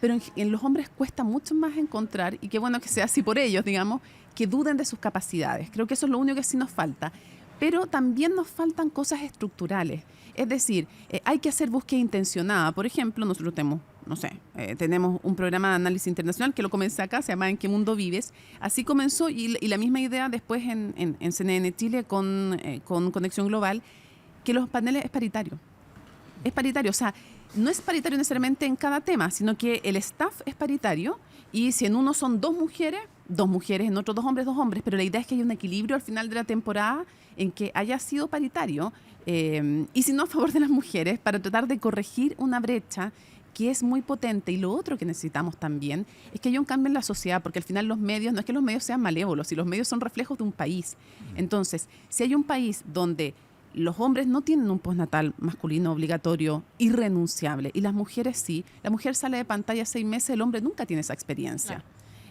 Pero en los hombres cuesta mucho más encontrar, y qué bueno que sea así por ellos, digamos, que duden de sus capacidades. Creo que eso es lo único que sí nos falta. Pero también nos faltan cosas estructurales. Es decir, hay que hacer búsqueda intencionada. Por ejemplo, nosotros tenemos un programa de análisis internacional que lo comencé acá, se llama ¿En qué mundo vives? Así comenzó, y la misma idea después en CNN Chile con Conexión Global, que los paneles es paritario. Es paritario, o sea, no es paritario necesariamente en cada tema, sino que el staff es paritario, y si en uno son 2 mujeres, en otro 2 hombres, pero la idea es que haya un equilibrio al final de la temporada en que haya sido paritario, y si no, a favor de las mujeres, para tratar de corregir una brecha que es muy potente. Y lo otro que necesitamos también es que haya un cambio en la sociedad, porque al final los medios, no es que los medios sean malévolos, y los medios son reflejos de un país. Entonces, si hay un país donde los hombres no tienen un postnatal masculino obligatorio, irrenunciable, y las mujeres sí. La mujer sale de pantalla 6 meses, el hombre nunca tiene esa experiencia. Claro.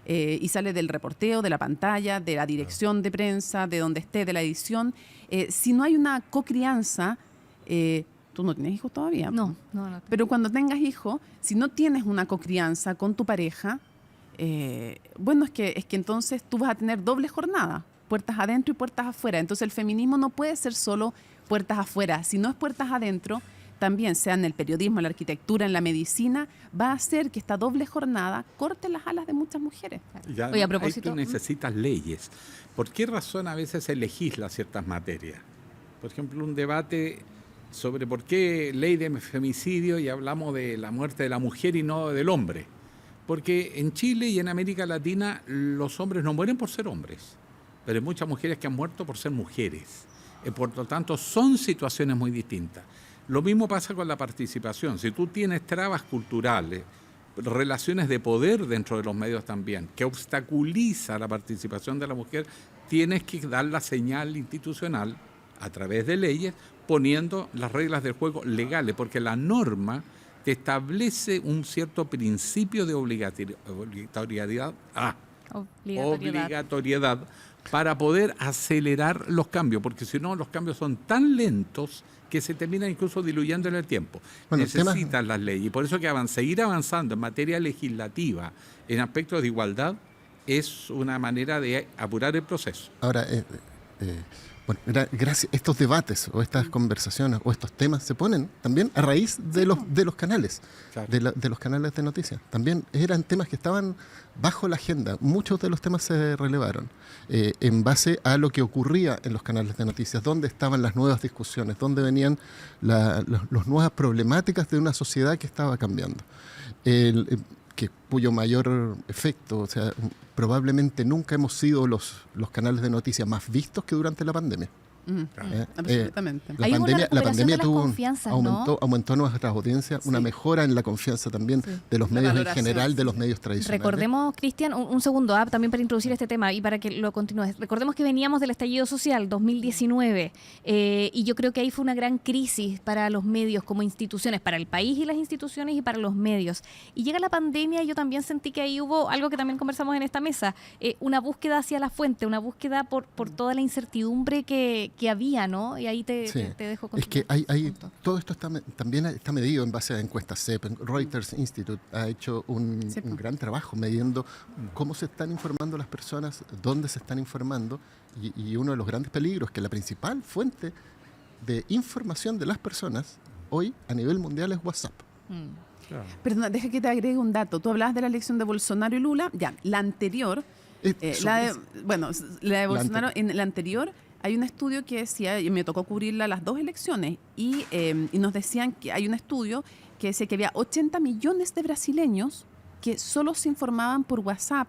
Y sale del reporteo, de la pantalla, de la dirección de prensa, de donde esté, de la edición. Si no hay una cocrianza, tú no tienes hijos todavía. No. Pero cuando tengas hijos, si no tienes una cocrianza con tu pareja, bueno, es que entonces tú vas a tener doble jornada, puertas adentro y puertas afuera. Entonces el feminismo no puede ser solo puertas afuera. Si no es puertas adentro, también sea en el periodismo, en la arquitectura, en la medicina, va a hacer que esta doble jornada corte las alas de muchas mujeres. Ya, Oye, a ahí propósito- tú necesitas leyes. ¿Por qué razón a veces se legisla ciertas materias? Por ejemplo, un debate sobre por qué ley de femicidio y hablamos de la muerte de la mujer y no del hombre. Porque en Chile y en América Latina los hombres no mueren por ser hombres, pero hay muchas mujeres que han muerto por ser mujeres. Por lo tanto, son situaciones muy distintas. Lo mismo pasa con la participación. Si tú tienes trabas culturales, relaciones de poder dentro de los medios también, que obstaculiza la participación de la mujer, tienes que dar la señal institucional a través de leyes, poniendo las reglas del juego legales, porque la norma te establece un cierto principio de obligatoriedad para poder acelerar los cambios, porque si no los cambios son tan lentos que se terminan incluso diluyendo en el tiempo. Bueno, Necesitas las leyes, y por eso que seguir avanzando en materia legislativa en aspectos de igualdad es una manera de apurar el proceso. Ahora, bueno, gracias, estos debates o estas conversaciones o estos temas se ponen también a raíz de los canales, Claro. de los canales de noticias. También eran temas que estaban bajo la agenda. Muchos de los temas se relevaron en base a lo que ocurría en los canales de noticias, dónde estaban las nuevas discusiones, dónde venían las nuevas problemáticas de una sociedad que estaba cambiando. Cuyo mayor efecto, o sea, probablemente nunca hemos sido los canales de noticias más vistos que durante la pandemia. Absolutamente. Hay una La recuperación pandemia de las confianzas, ¿no? aumentó nuestras audiencias, una mejora en la confianza también de los La medios en valoración, general, de los medios tradicionales. Recordemos, Cristian, un segundo también para introducir este tema y para que lo continúes. Recordemos que veníamos del estallido social 2019 y yo creo que ahí fue una gran crisis para los medios como instituciones, para el país y las instituciones y para los medios. Y llega la pandemia y yo también sentí que ahí hubo algo que también conversamos en esta mesa, una búsqueda hacia la fuente, una búsqueda por toda la incertidumbre que había, ¿no? Y ahí te dejo Es que continuar. hay todo esto también está medido en base a encuestas CEP. Reuters Institute ha hecho un gran trabajo midiendo cómo se están informando las personas, dónde se están informando, y uno de los grandes peligros es que la principal fuente de información de las personas hoy a nivel mundial es WhatsApp. Claro. Perdona, deja que te agregue un dato. Tú hablabas de la elección de Bolsonaro y Lula. Ya, la anterior, la de Bolsonaro, en la anterior hay un estudio que decía, y me tocó cubrirla las dos elecciones, y nos decían que hay un estudio que decía que había 80 millones de brasileños que solo se informaban por WhatsApp.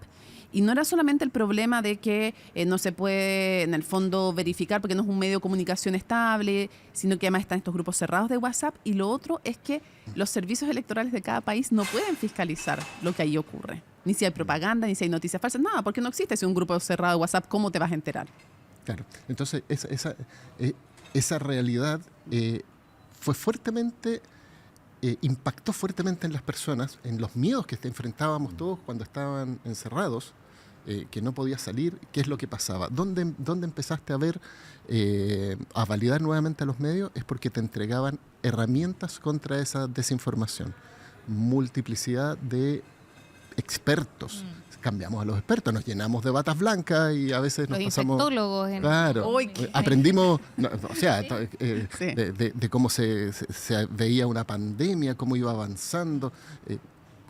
Y no era solamente el problema de que no se puede, en el fondo, verificar porque no es un medio de comunicación estable, sino que además están estos grupos cerrados de WhatsApp. Y lo otro es que los servicios electorales de cada país no pueden fiscalizar lo que ahí ocurre. Ni si hay propaganda, ni si hay noticias falsas, nada, porque no existe. Si un grupo cerrado de WhatsApp, ¿cómo te vas a enterar? Claro. Entonces, esa realidad fue fuertemente... impactó fuertemente en las personas, en los miedos que enfrentábamos todos cuando estaban encerrados, que no podía salir. ¿Qué es lo que pasaba? ¿Dónde empezaste a ver, a validar nuevamente a los medios? Es porque te entregaban herramientas contra esa desinformación. Multiplicidad de expertos. Cambiamos a los expertos, nos llenamos de batas blancas y a veces nos Los pasamos... infectólogos. Claro, Uy, aprendimos, o sea, Sí. de cómo se veía una pandemia, cómo iba avanzando.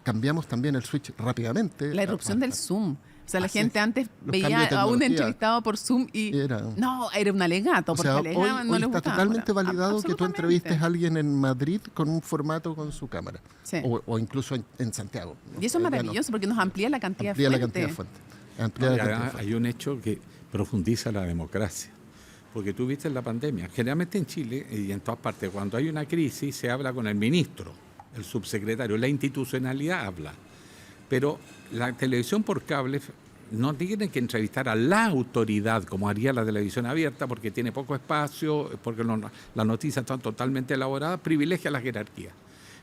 Cambiamos también el switch rápidamente. La irrupción del Zoom. O sea, la Así gente es. antes Los veía cambios de a un tecnología. entrevistado por Zoom y... Era un alegato, O porque sea, alegaban, no hoy les está gustaba. totalmente Ahora, validado que tú absolutamente. entrevistes a alguien en Madrid con un formato con su cámara. Sí. O incluso en Santiago. Y eso es Ya no. maravilloso porque nos amplía la cantidad Amplía la de cantidad de fuentes. fuentes. Amplía la Y cantidad de además fuentes. hay un hecho que profundiza la democracia. Porque tú viste en la pandemia, generalmente en Chile y en todas partes, cuando hay una crisis se habla con el ministro, el subsecretario, la institucionalidad habla. Pero la televisión por cable no tiene que entrevistar a la autoridad como haría la televisión abierta porque tiene poco espacio, porque las noticias están totalmente elaboradas, privilegia la jerarquía.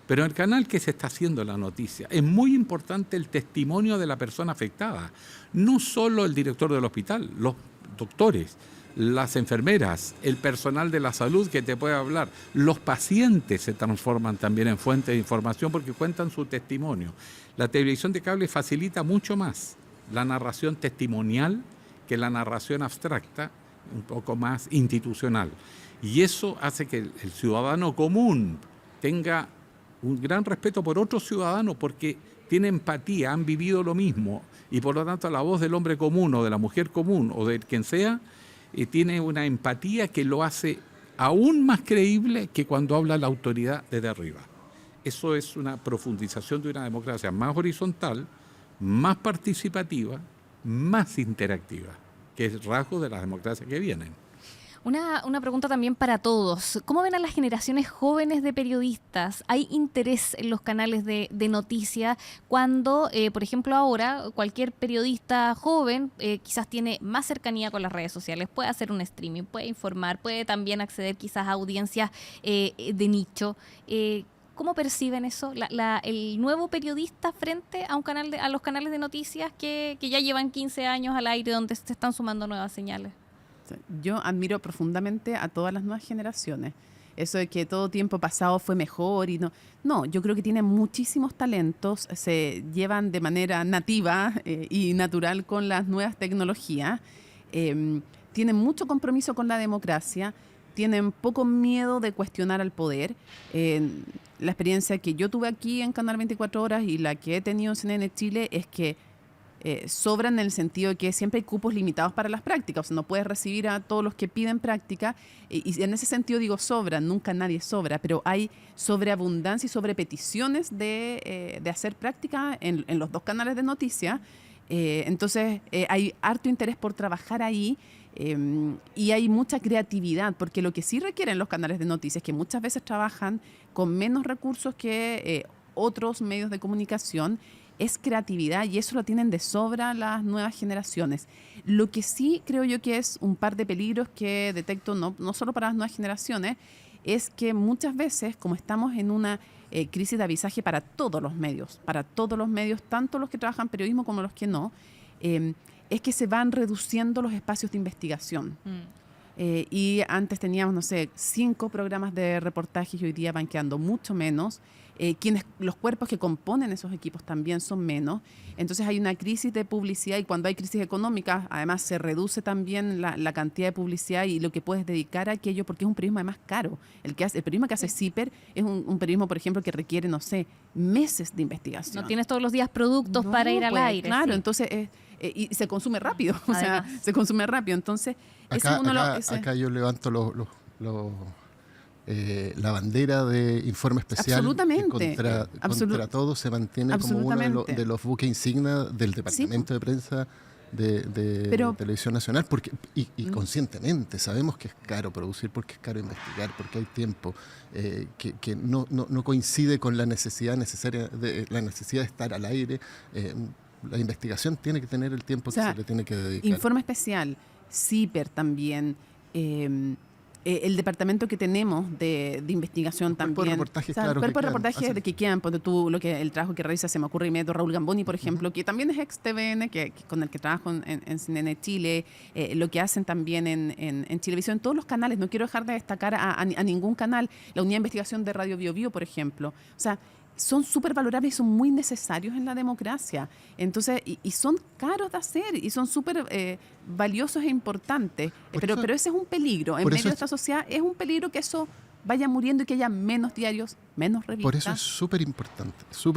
Pero en el canal que se está haciendo la noticia, es muy importante el testimonio de la persona afectada. No solo el director del hospital, los doctores, las enfermeras, el personal de la salud que te puede hablar. Los pacientes se transforman también en fuente de información porque cuentan su testimonio. La televisión de cable facilita mucho más la narración testimonial que la narración abstracta, un poco más institucional. Y eso hace que el ciudadano común tenga un gran respeto por otros ciudadanos porque tiene empatía, han vivido lo mismo y por lo tanto la voz del hombre común o de la mujer común o de quien sea tiene una empatía que lo hace aún más creíble que cuando habla la autoridad desde arriba. Eso es una profundización de una democracia más horizontal, más participativa, más interactiva, que es rasgo de las democracias que vienen. Una pregunta también para todos. ¿Cómo ven a las generaciones jóvenes de periodistas? ¿Hay interés en los canales de noticias cuando, por ejemplo, ahora cualquier periodista joven quizás tiene más cercanía con las redes sociales, puede hacer un streaming, puede informar, puede también acceder quizás a audiencias de nicho? ¿Cómo perciben eso? El nuevo periodista frente a a los canales de noticias que ya llevan 15 años al aire, donde se están sumando nuevas señales. Yo admiro profundamente a todas las nuevas generaciones. Eso de que todo tiempo pasado fue mejor y no. No, yo creo que tienen muchísimos talentos, se llevan de manera nativa y natural con las nuevas tecnologías, tienen mucho compromiso con la democracia, tienen poco miedo de cuestionar al poder. La experiencia que yo tuve aquí en Canal 24 Horas y la que he tenido en CNN Chile es que sobran en el sentido de que siempre hay cupos limitados para las prácticas, o sea, no puedes recibir a todos los que piden práctica, y en ese sentido digo sobran, nunca nadie sobra, pero hay sobreabundancia y sobrepeticiones de hacer práctica en los dos canales de noticias, entonces hay harto interés por trabajar ahí, y hay mucha creatividad, porque lo que sí requieren los canales de noticias es que muchas veces trabajan con menos recursos que otros medios de comunicación, es creatividad, y eso lo tienen de sobra las nuevas generaciones. Lo que sí creo yo que es un par de peligros que detecto, no solo para las nuevas generaciones, es que muchas veces, como estamos en una crisis de avisaje para todos los medios, tanto los que trabajan periodismo como los que no, es que se van reduciendo los espacios de investigación. Y antes teníamos, no sé, 5 programas de reportajes y hoy día van quedando mucho menos. Los cuerpos que componen esos equipos también son menos. Entonces hay una crisis de publicidad, y cuando hay crisis económica, además se reduce también la cantidad de publicidad y lo que puedes dedicar a aquello, porque es un periodismo además caro. El periodismo que hace CIPER es un periodismo, por ejemplo, que requiere, no sé, meses de investigación. No tienes todos los días productos para ir al aire. Claro, sí. Entonces y se consume rápido, o sea, se consume rápido. Entonces, acá yo levanto la bandera de informe especial. Absolutamente. Que contra todo se mantiene como uno de los buques insignia del Departamento de Prensa de Televisión Nacional, y conscientemente sabemos que es caro producir, porque es caro investigar, porque hay tiempo que no coincide con la necesidad de estar al aire. La investigación tiene que tener el tiempo que se le tiene que dedicar. Informe especial, CIPER también, el departamento que tenemos de investigación también. Cuerpo de reportajes, claro. Cuerpo de reportajes de que quedan, ponte tú, el trabajo que realiza, se me ocurre inmediato Raúl Gamboni, por ejemplo, que también es ex TVN, con el que trabajo en CNN Chile, lo que hacen también en Chilevisión, en todos los canales. No quiero dejar de destacar a ningún canal, la unidad de investigación de Radio Bio Bio, por ejemplo. O sea, son súper valorables y son muy necesarios en la democracia. Entonces, y son caros de hacer y son súper valiosos e importantes. Pero ese es un peligro. En medio de esta sociedad es un peligro que eso vaya muriendo y que haya menos diarios, menos revistas. Por eso es súper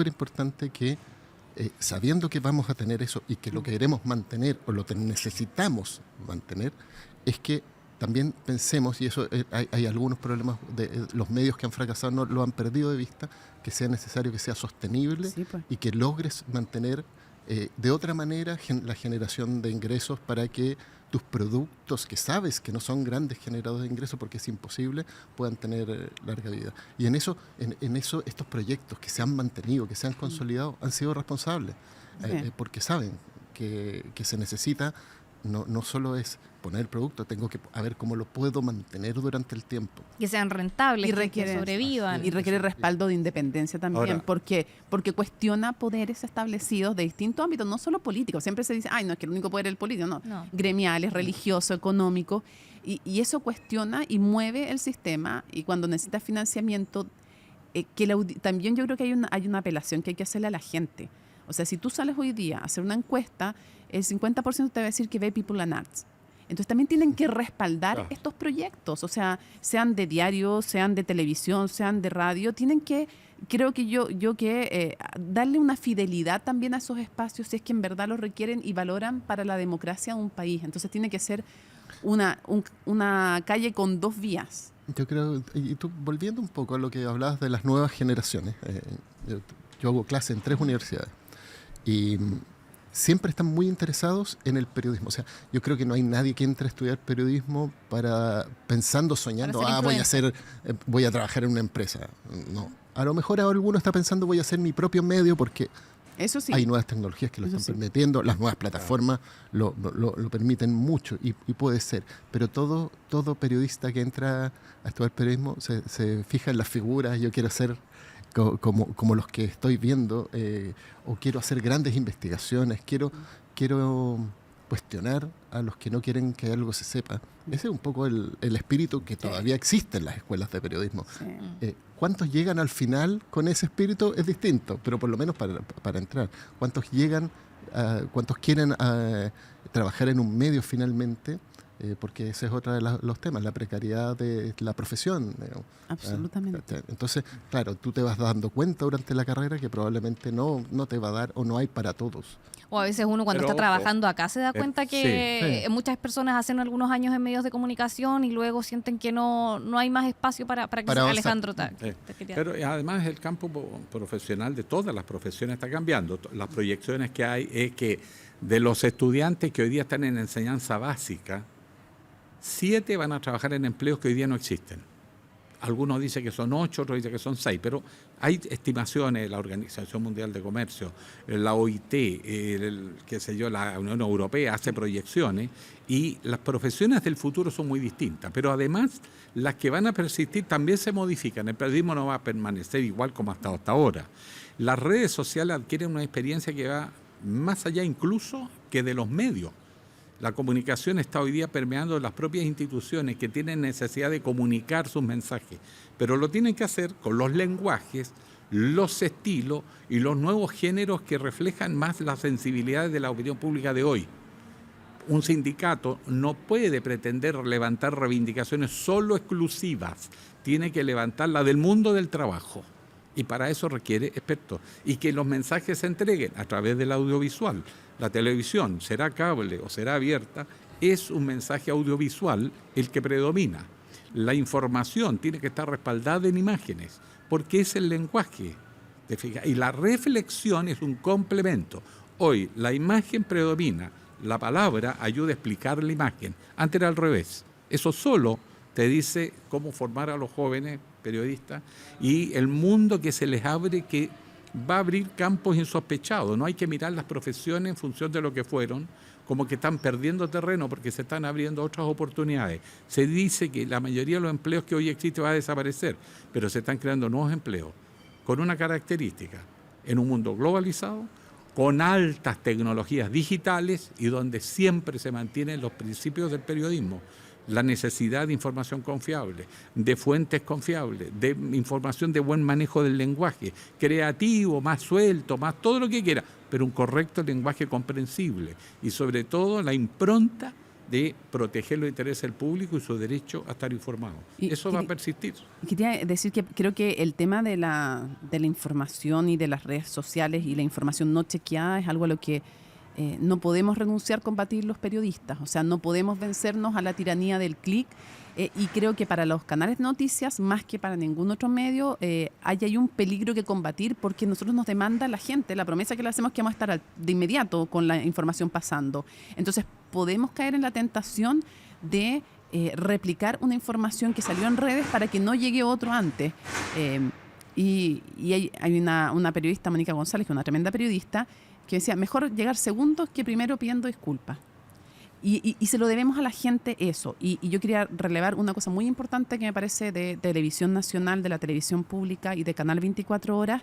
importante que, sabiendo que vamos a tener eso y que lo queremos mantener o lo que necesitamos mantener, es que también pensemos, y eso hay algunos problemas de los medios que han fracasado, no lo han perdido de vista, que sea necesario que sea sostenible, sí, pues, y que logres mantener de otra manera la generación de ingresos para que tus productos, que sabes que no son grandes generadores de ingresos porque es imposible, puedan tener larga vida. Y en eso estos proyectos que se han mantenido, que se han consolidado, han sido responsables, porque saben que se necesita. No solo es poner el producto, tengo que ver cómo lo puedo mantener durante el tiempo. Que sean rentables, y que sobrevivan. Y requiere respaldo de independencia también. Ahora, porque cuestiona poderes establecidos de distintos ámbitos, no solo políticos. Siempre se dice, no es que el único poder es el político, no. Gremiales, religioso, económico. Y eso cuestiona y mueve el sistema. Y cuando necesita financiamiento, también yo creo que hay una apelación que hay que hacerle a la gente. O sea, si tú sales hoy día a hacer una encuesta, el 50% te va a decir que ve People and Arts. Entonces también tienen que respaldar estos proyectos, o sea, sean de diario, sean de televisión, sean de radio, tienen que, creo que darle una fidelidad también a esos espacios si es que en verdad los requieren y valoran para la democracia de un país. Entonces tiene que ser una calle con 2 vías. Yo creo, y tú volviendo un poco a lo que hablabas de las nuevas generaciones, yo hago clase en 3 universidades. Y siempre están muy interesados en el periodismo. O sea, yo creo que no hay nadie que entre a estudiar periodismo pensando, soñando, voy a trabajar en una empresa. No. A lo mejor alguno está pensando, voy a hacer mi propio medio, porque Eso sí. hay nuevas tecnologías que lo están permitiendo, las nuevas plataformas lo permiten mucho y puede ser. Pero todo periodista que entra a estudiar periodismo se fija en las figuras. Yo quiero ser como los que estoy viendo, o quiero hacer grandes investigaciones, quiero cuestionar a los que no quieren que algo se sepa. Ese es un poco el espíritu que todavía existe en las escuelas de periodismo. Sí. ¿Cuántos llegan al final con ese espíritu? Es distinto, pero por lo menos para entrar. ¿Cuántos llegan, cuántos quieren trabajar en un medio finalmente? Porque ese es otro de los temas, la precariedad de la profesión. Absolutamente. Entonces, claro, tú te vas dando cuenta durante la carrera que probablemente no te va a dar, o no hay para todos. O a veces uno cuando Pero, está trabajando acá se da cuenta que sí. muchas personas hacen algunos años en medios de comunicación y luego sienten que no hay más espacio para que Para avanzar. Alejandro Pero además el campo profesional de todas las profesiones está cambiando. Las proyecciones que hay es que de los estudiantes que hoy día están en enseñanza básica, 7 van a trabajar en empleos que hoy día no existen. Algunos dicen que son 8, otros dicen que son 6, pero hay estimaciones, la Organización Mundial de Comercio, la OIT, la Unión Europea hace proyecciones, y las profesiones del futuro son muy distintas, pero además las que van a persistir también se modifican. El periodismo no va a permanecer igual como ha estado hasta ahora. Las redes sociales adquieren una experiencia que va más allá incluso que de los medios. La comunicación está hoy día permeando las propias instituciones que tienen necesidad de comunicar sus mensajes, pero lo tienen que hacer con los lenguajes, los estilos y los nuevos géneros que reflejan más las sensibilidades de la opinión pública de hoy. Un sindicato no puede pretender levantar reivindicaciones solo exclusivas, tiene que levantar la del mundo del trabajo. Y para eso requiere expertos. Y que los mensajes se entreguen a través del audiovisual. La televisión, será cable o será abierta, es un mensaje audiovisual el que predomina. La información tiene que estar respaldada en imágenes, porque es el lenguaje. ¿Te fijas? Y la reflexión es un complemento. Hoy la imagen predomina, la palabra ayuda a explicar la imagen. Antes era al revés. Eso solo te dice cómo formar a los jóvenes periodistas y el mundo que se les abre, que va a abrir campos insospechados. No hay que mirar las profesiones en función de lo que fueron, como que están perdiendo terreno porque se están abriendo otras oportunidades. Se dice que la mayoría de los empleos que hoy existen va a desaparecer, pero se están creando nuevos empleos con una característica: en un mundo globalizado, con altas tecnologías digitales y donde siempre se mantienen los principios del periodismo. La necesidad de información confiable, de fuentes confiables, de información de buen manejo del lenguaje, creativo, más suelto, más todo lo que quiera, pero un correcto lenguaje comprensible y sobre todo la impronta de proteger los intereses del público y su derecho a estar informado. Eso va a persistir. Quería decir que creo que el tema de la información y de las redes sociales y la información no chequeada es algo a lo que no podemos renunciar a combatir los periodistas. O sea, no podemos vencernos a la tiranía del clic, y creo que para los canales de noticias, más que para ningún otro medio, hay un peligro que combatir, porque nosotros nos demanda la gente, la promesa que le hacemos, que vamos a estar de inmediato con la información pasando. Entonces podemos caer en la tentación de replicar una información que salió en redes para que no llegue otro antes. Y hay una periodista, Mónica González, que es una tremenda periodista, que decía, mejor llegar segundos que primero pidiendo disculpas. Y se lo debemos a la gente eso. Y yo quería relevar una cosa muy importante que me parece de Televisión Nacional, de la televisión pública y de Canal 24 Horas,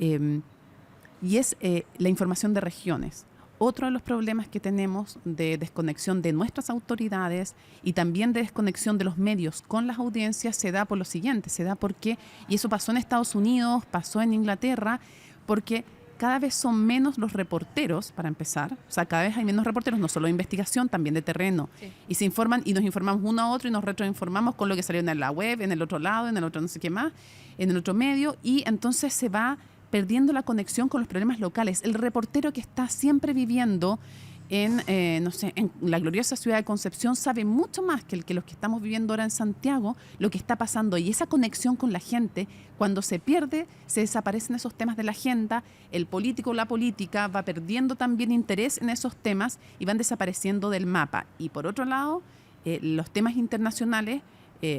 y es la información de regiones. Otro de los problemas que tenemos de desconexión de nuestras autoridades y también de desconexión de los medios con las audiencias se da por lo siguiente, se da porque, y eso pasó en Estados Unidos, pasó en Inglaterra, porque cada vez son menos los reporteros, para empezar. O sea, cada vez hay menos reporteros, no solo de investigación, también de terreno. Sí. Y se informan y nos informamos uno a otro y nos retroinformamos con lo que salió en la web, en el otro lado, en el otro no sé qué más, en el otro medio. Y entonces se va perdiendo la conexión con los problemas locales. El reportero que está siempre viviendo no sé, en la gloriosa ciudad de Concepción sabe mucho más que los que estamos viviendo ahora en Santiago, lo que está pasando. Y esa conexión con la gente, cuando se pierde, se desaparecen esos temas de la agenda, el político o la política va perdiendo también interés en esos temas y van desapareciendo del mapa. Y por otro lado, los temas internacionales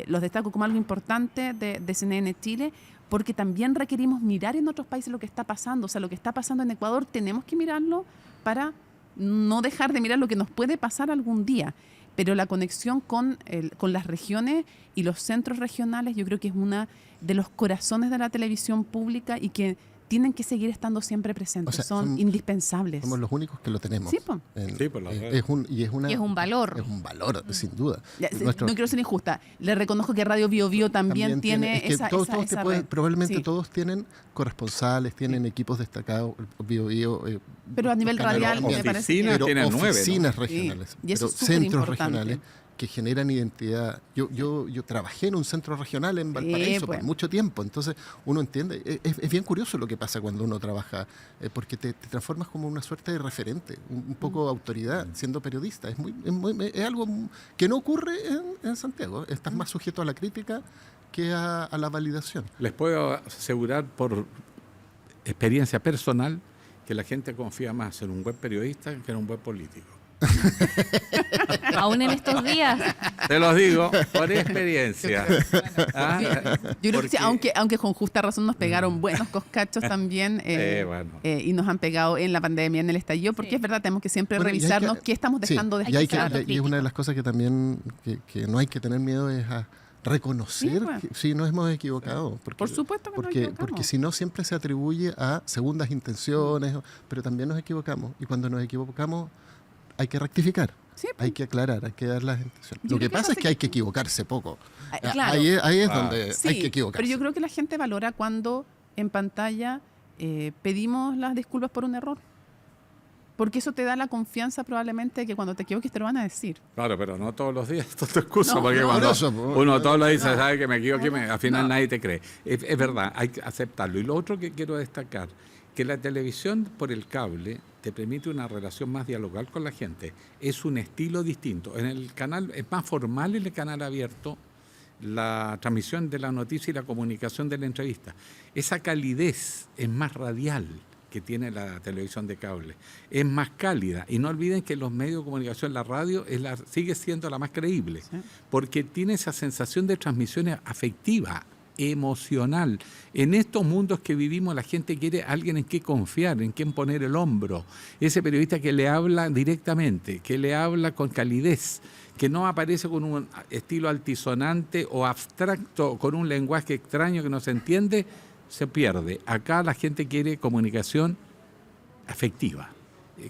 los destaco como algo importante de CNN Chile, porque también requerimos mirar en otros países lo que está pasando. O sea, lo que está pasando en Ecuador tenemos que mirarlo para no dejar de mirar lo que nos puede pasar algún día. Pero la conexión con las regiones y los centros regionales yo creo que es una de los corazones de la televisión pública y que tienen que seguir estando siempre presentes. O sea, son indispensables. Somos los únicos que lo tenemos. Sí, po. Por la red. Es un valor. Es un valor. Sin duda. No quiero ser injusta. Le reconozco que Radio Bio Bio también tiene es que esa red. probablemente Sí. todos tienen corresponsales, tienen equipos destacados, Bio Bio, Pero a nivel canales radial también. me parece Oficinas que... tienen 9, ¿no? oficinas Sí. regionales, Y eso pero es súper centros importante. regionales que generan identidad. Yo trabajé en un centro regional en Valparaíso pues. por mucho tiempo, entonces uno entiende. Es bien curioso lo que pasa cuando uno trabaja, porque te transformas como una suerte de referente, un poco autoridad, siendo periodista. Es algo que no ocurre en Santiago. Estás más sujeto a la crítica que a la validación. Les puedo asegurar por experiencia personal que la gente confía más en un buen periodista que en un buen político. Aún en estos días. Te los digo por experiencia. ¿Ah? Yo creo que Porque- sí, aunque con justa razón nos pegaron buenos coscachos también bueno. y nos han pegado en la pandemia, en el estallido, porque Sí. es verdad, tenemos que siempre Bueno, y hay revisarnos que- qué estamos dejando de y hay que- escuchar. y es una de las cosas que también que no hay que tener miedo es a reconocer Sí, pues. que sí nos hemos equivocado. Por supuesto que nos porque equivocamos. si no siempre se atribuye a segundas intenciones, pero también nos equivocamos. Y cuando nos equivocamos hay que rectificar, Sí, pues. hay que aclarar, hay que dar las intenciones. Yo Lo creo que que pasa es pasa que hay que- que equivocarse poco. Claro. Ahí es Ah. donde Sí, hay que equivocarse. pero yo creo que la gente valora cuando en pantalla pedimos las disculpas por un error. Porque eso te da la confianza probablemente de que cuando te equivoques te lo van a decir. Claro, pero no todos los días, esto te excuso, No, porque no, cuando por eso, pues. uno todos los días sabe que me equivoqué, al final nadie te cree. Es verdad, hay que aceptarlo. Y lo otro que quiero destacar, que la televisión por el cable te permite una relación más dialogal con la gente. Es un estilo distinto. En el canal, es más formal en el canal abierto, la transmisión de la noticia y la comunicación de la entrevista. Esa calidez es más radial que tiene la televisión de cable. Es más cálida. Y no olviden que los medios de comunicación, la radio, sigue siendo la más creíble, porque tiene esa sensación de transmisión afectiva, emocional. En estos mundos que vivimos, la gente quiere a alguien en quien confiar, en quien poner el hombro. Ese periodista que le habla directamente, que le habla con calidez, que no aparece con un estilo altisonante o abstracto, con un lenguaje extraño que no se entiende, se pierde. Acá la gente quiere comunicación afectiva,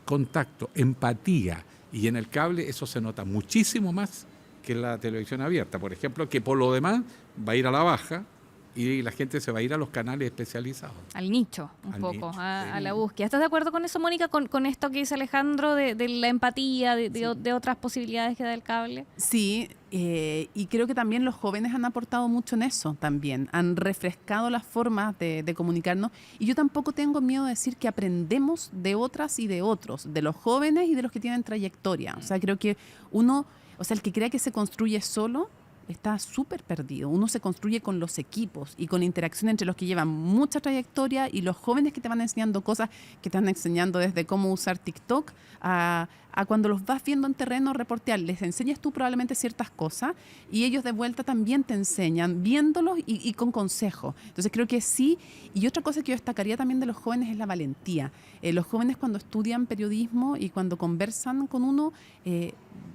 contacto, empatía. Y en el cable eso se nota muchísimo más que en la televisión abierta, por ejemplo, que por lo demás va a ir a la baja y la gente se va a ir a los canales especializados. Al nicho, un Al poco, nicho, a sí. la búsqueda. ¿Estás de acuerdo con eso, Mónica, con esto que dice Alejandro de la empatía, de otras posibilidades que da el cable? Sí, y creo que también los jóvenes han aportado mucho en eso también. Han refrescado las formas de comunicarnos. Y yo tampoco tengo miedo de decir que aprendemos de otras y de otros, de los jóvenes y de los que tienen trayectoria. O sea, creo que el que crea que se construye solo está súper perdido. Uno se construye con los equipos y con interacción entre los que llevan mucha trayectoria y los jóvenes que te van enseñando cosas, que te van enseñando desde cómo usar TikTok a cuando los vas viendo en terreno reportear. Les enseñas tú probablemente ciertas cosas y ellos de vuelta también te enseñan viéndolos y con consejo. Entonces creo que sí. Y otra cosa que yo destacaría también de los jóvenes es la valentía. Los jóvenes cuando estudian periodismo y cuando conversan con uno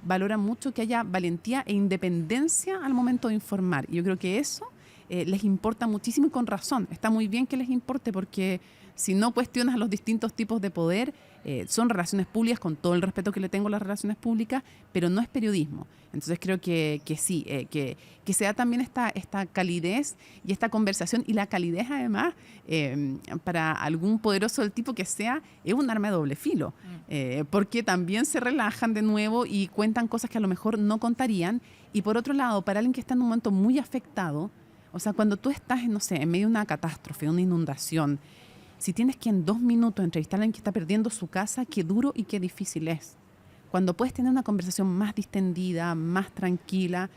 valoran mucho que haya valentía e independencia al momento de informar. Y yo creo que eso les importa muchísimo y con razón. Está muy bien que les importe porque si no cuestionas los distintos tipos de poder, son relaciones públicas, con todo el respeto que le tengo a las relaciones públicas, pero no es periodismo. Entonces creo que sí, que se da también esta calidez y esta conversación, y la calidez además, para algún poderoso del tipo que sea, es un arma de doble filo, porque también se relajan de nuevo y cuentan cosas que a lo mejor no contarían. Y por otro lado, para alguien que está en un momento muy afectado, o sea, cuando tú estás, no sé, en medio de una catástrofe, una inundación, si tienes que en 2 minutos entrevistar a alguien que está perdiendo su casa, qué duro y qué difícil es. cuando puedes tener una conversación más distendida, más tranquila,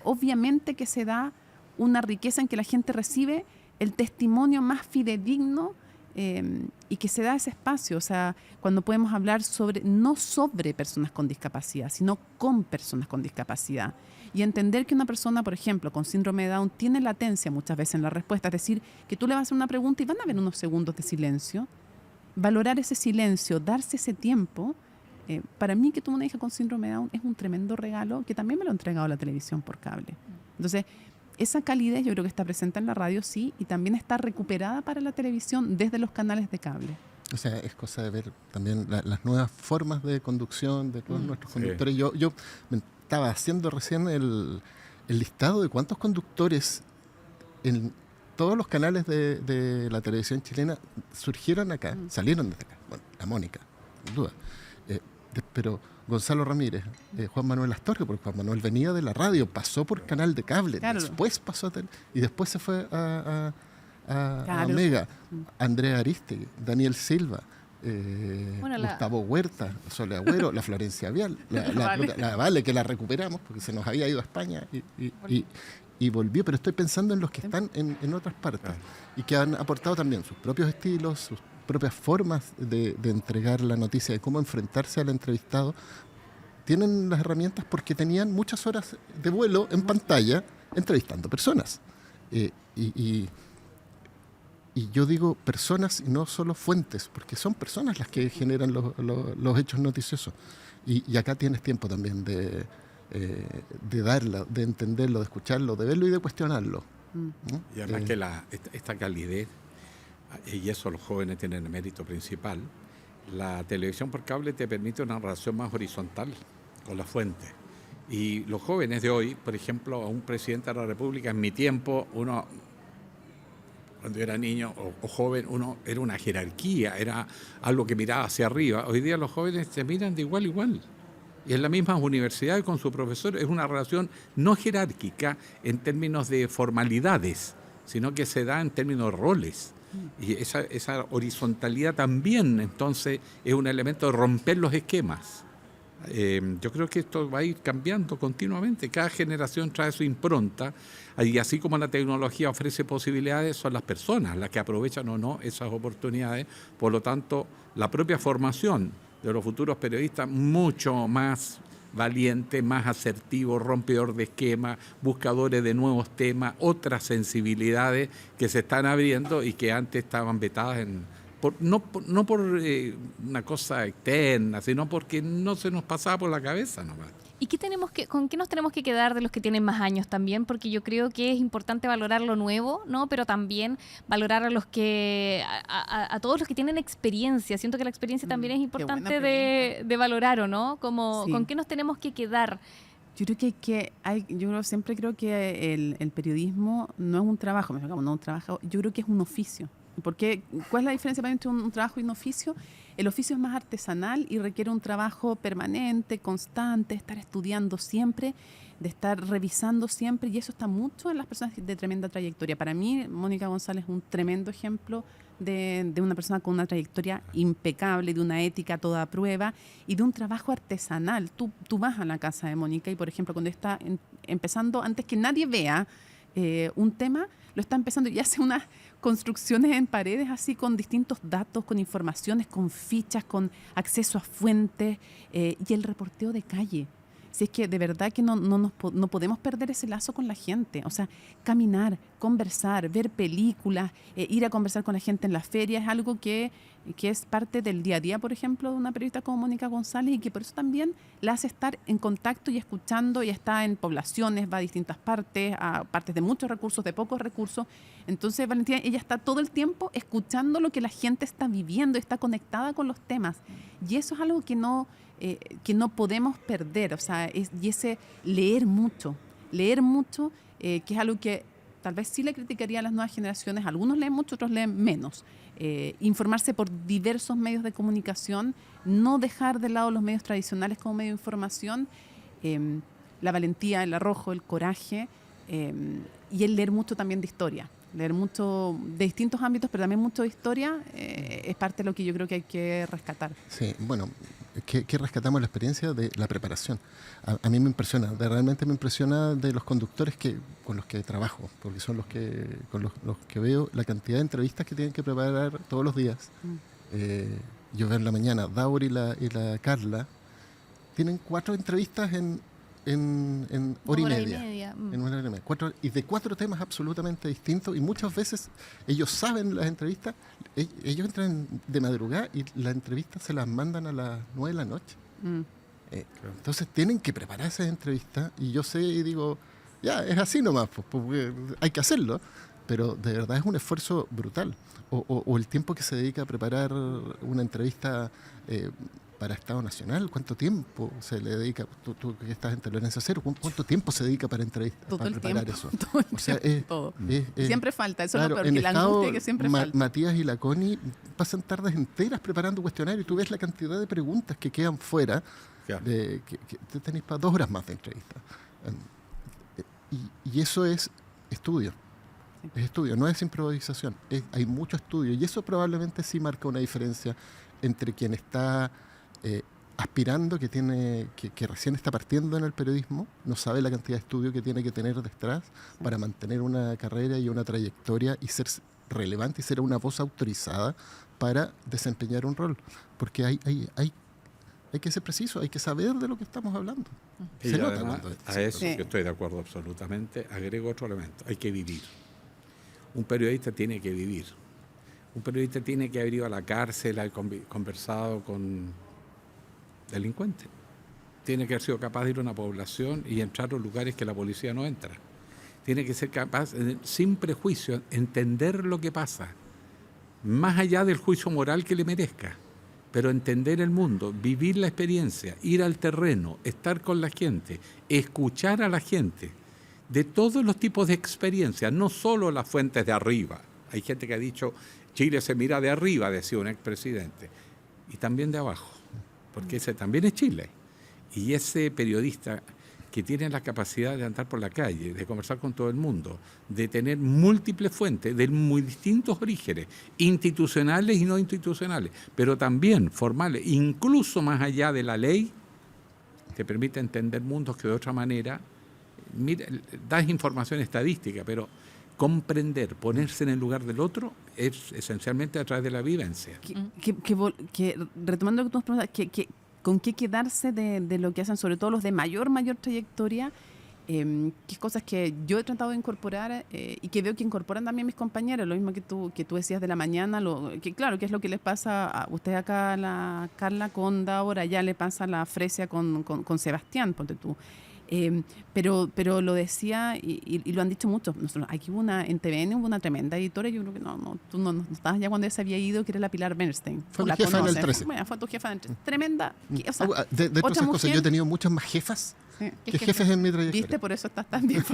obviamente que se da una riqueza en que la gente recibe el testimonio más fidedigno y que se da ese espacio. O sea, cuando podemos hablar no sobre personas con discapacidad, sino con personas con discapacidad. Y entender que una persona, por ejemplo, con síndrome de Down, tiene latencia muchas veces en la respuesta. Es decir, que tú le vas a hacer una pregunta y van a haber unos segundos de silencio. Valorar ese silencio, darse ese tiempo. Para mí, que tuve una hija con síndrome de Down es un tremendo regalo que también me lo ha entregado la televisión por cable. Entonces, esa calidez yo creo que está presente en la radio, sí, y también está recuperada para la televisión desde los canales de cable. O sea, es cosa de ver también las nuevas formas de conducción de todos nuestros conductores. Yo me estaba haciendo recién el listado de cuántos conductores en todos los canales de la televisión chilena surgieron acá, salieron desde acá. Bueno, la Mónica, sin duda. Pero Gonzalo Ramírez, Juan Manuel Astorga, porque Juan Manuel venía de la radio, pasó por canal de cable, claro. Después pasó a y después se fue a Mega. Andrea Aristegui, Daniel Silva, Gustavo Huerta, Sole Agüero, la Florencia Vial, la Vale, que la recuperamos porque se nos había ido a España y volvió, pero estoy pensando en los que están en otras partes y que han aportado también sus propios estilos, sus propias formas de entregar la noticia, de cómo enfrentarse al entrevistado. Tienen las herramientas porque tenían muchas horas de vuelo en pantalla entrevistando personas. Y yo digo personas y no solo fuentes, porque son personas las que generan los hechos noticiosos. Y acá tienes tiempo también de darla, de entenderlo, de escucharlo, de verlo y de cuestionarlo. ¿No? Y además que esta calidez, y eso los jóvenes tienen el mérito principal, la televisión por cable te permite una relación más horizontal con la fuente. Y los jóvenes de hoy, por ejemplo, a un presidente de la República, en mi tiempo, uno, cuando era niño o joven, uno era una jerarquía, era algo que miraba hacia arriba. Hoy día los jóvenes se miran de igual a igual. Y en la misma universidad con su profesor es una relación no jerárquica en términos de formalidades, sino que se da en términos de roles. Y esa horizontalidad también, entonces, es un elemento de romper los esquemas. Yo creo que esto va a ir cambiando continuamente. Cada generación trae su impronta. Y así como la tecnología ofrece posibilidades, son las personas las que aprovechan o no esas oportunidades. Por lo tanto, la propia formación de los futuros periodistas mucho más valiente, más asertivo, rompedor de esquemas, buscadores de nuevos temas, otras sensibilidades que se están abriendo y que antes estaban vetadas no por una cosa externa, sino porque no se nos pasaba por la cabeza nomás. ¿Y con qué nos tenemos que quedar de los que tienen más años también? Porque yo creo que es importante valorar lo nuevo, ¿no? Pero también valorar a todos los que tienen experiencia. Siento que la experiencia también es importante de valorar, ¿o no? Sí. ¿Con qué nos tenemos que quedar? Yo siempre creo que el periodismo no es un trabajo, no es un trabajo, yo creo que es un oficio. ¿Cuál es la diferencia entre un trabajo y un oficio? El oficio es más artesanal y requiere un trabajo permanente, constante, estar estudiando siempre, de estar revisando siempre, y eso está mucho en las personas de tremenda trayectoria. Para mí, Mónica González es un tremendo ejemplo de una persona con una trayectoria impecable, de una ética a toda prueba y de un trabajo artesanal. Tú vas a la casa de Mónica y, por ejemplo, cuando está empezando, antes que nadie vea un tema, lo está empezando y hace unas construcciones en paredes así con distintos datos, con informaciones, con fichas, con acceso a fuentes y el reporteo de calle. Si es que de verdad que no podemos perder ese lazo con la gente. O sea, caminar, conversar, ver películas, ir a conversar con la gente en las ferias es algo que es parte del día a día, por ejemplo, de una periodista como Mónica González, y que por eso también la hace estar en contacto y escuchando, y está en poblaciones, va a distintas partes, a partes de muchos recursos, de pocos recursos. Entonces, Valentina, ella está todo el tiempo escuchando lo que la gente está viviendo, está conectada con los temas. Y eso es algo que no podemos perder, o sea, y ese leer mucho, que es algo que tal vez sí le criticaría a las nuevas generaciones. Algunos leen mucho, otros leen menos. Informarse por diversos medios de comunicación, no dejar de lado los medios tradicionales como medio de información, la valentía, el arrojo, el coraje, y el leer mucho también de historia. Leer mucho de distintos ámbitos, pero también mucho de historia, es parte de lo que yo creo que hay que rescatar. Sí, bueno, ¿qué rescatamos la experiencia de la preparación? A mí me impresiona, realmente me impresiona de los conductores con los que trabajo, porque son los que veo la cantidad de entrevistas que tienen que preparar todos los días. Yo veo en la mañana, Daur y la Carla tienen 4 entrevistas en hora y media. En una hora y media. Y de 4 temas absolutamente distintos, y muchas veces ellos saben las entrevistas, ellos entran de madrugada y las entrevistas se las mandan a las 9 de la noche. Entonces tienen que preparar esas entrevistas, y yo sé y digo, ya, es así nomás, pues, hay que hacerlo, pero de verdad es un esfuerzo brutal. O el tiempo que se dedica a preparar una entrevista para Estado Nacional, ¿cuánto tiempo se le dedica? Tú que estás en Tolerancia Cero, ¿cuánto tiempo se dedica para preparar eso? Todo el tiempo. Siempre falta, eso claro, es lo peor, que la angustia que siempre falta. Matías y la Connie pasan tardes enteras preparando cuestionarios, y tú ves la cantidad de preguntas que quedan fuera, Claro. que tenéis para 2 horas más de entrevista. Y eso es estudio. Es estudio, no es improvisación. Hay mucho estudio, y eso probablemente sí marca una diferencia entre quien está aspirando, que recién está partiendo en el periodismo, no sabe la cantidad de estudio que tiene que tener detrás para mantener una carrera y una trayectoria y ser relevante y ser una voz autorizada para desempeñar un rol. Porque hay que ser preciso, hay que saber de lo que estamos hablando. Y Se nota además, cuando- a eso Sí. que estoy de acuerdo absolutamente, agrego otro elemento: hay que vivir. Un periodista tiene que vivir. Un periodista tiene que haber ido a la cárcel, haber conversado con delincuentes. Tiene que haber sido capaz de ir a una población y entrar a los lugares que la policía no entra. Tiene que ser capaz, sin prejuicio, entender lo que pasa, más allá del juicio moral que le merezca, pero entender el mundo, vivir la experiencia, ir al terreno, estar con la gente, escuchar a la gente, de todos los tipos de experiencias, no solo las fuentes de arriba. Hay gente que ha dicho, Chile se mira de arriba, decía un expresidente, y también de abajo, porque ese también es Chile. Y ese periodista que tiene la capacidad de andar por la calle, de conversar con todo el mundo, de tener múltiples fuentes de muy distintos orígenes, institucionales y no institucionales, pero también formales, incluso más allá de la ley, te permite entender mundos que de otra manera, mira, das información estadística, pero comprender, ponerse en el lugar del otro, es esencialmente a través de la vivencia. Retomando lo que tú nos preguntas, ¿con qué quedarse de lo que hacen, sobre todo los de mayor trayectoria? ¿Qué cosas que yo he tratado de incorporar y que veo que incorporan también mis compañeros? Lo mismo que tú decías de la mañana, claro, que es lo que les pasa a usted acá, la Carla con Daur, allá le pasa a la Fresia con Sebastián, ponte tú. Pero lo decía y lo han dicho muchos. Aquí en TVN hubo una tremenda editora. Yo creo que tú no estabas ya cuando ella se había ido, que era la Pilar Bernstein. Fue mi jefa en el 13. Bueno, fue tu jefa en el 13. Tremenda. O sea, de todas otra esas cosas, mujer- yo he tenido muchas más jefas Sí. que jefes en mi trayectoria. ¿Viste? Por eso estás tan bien.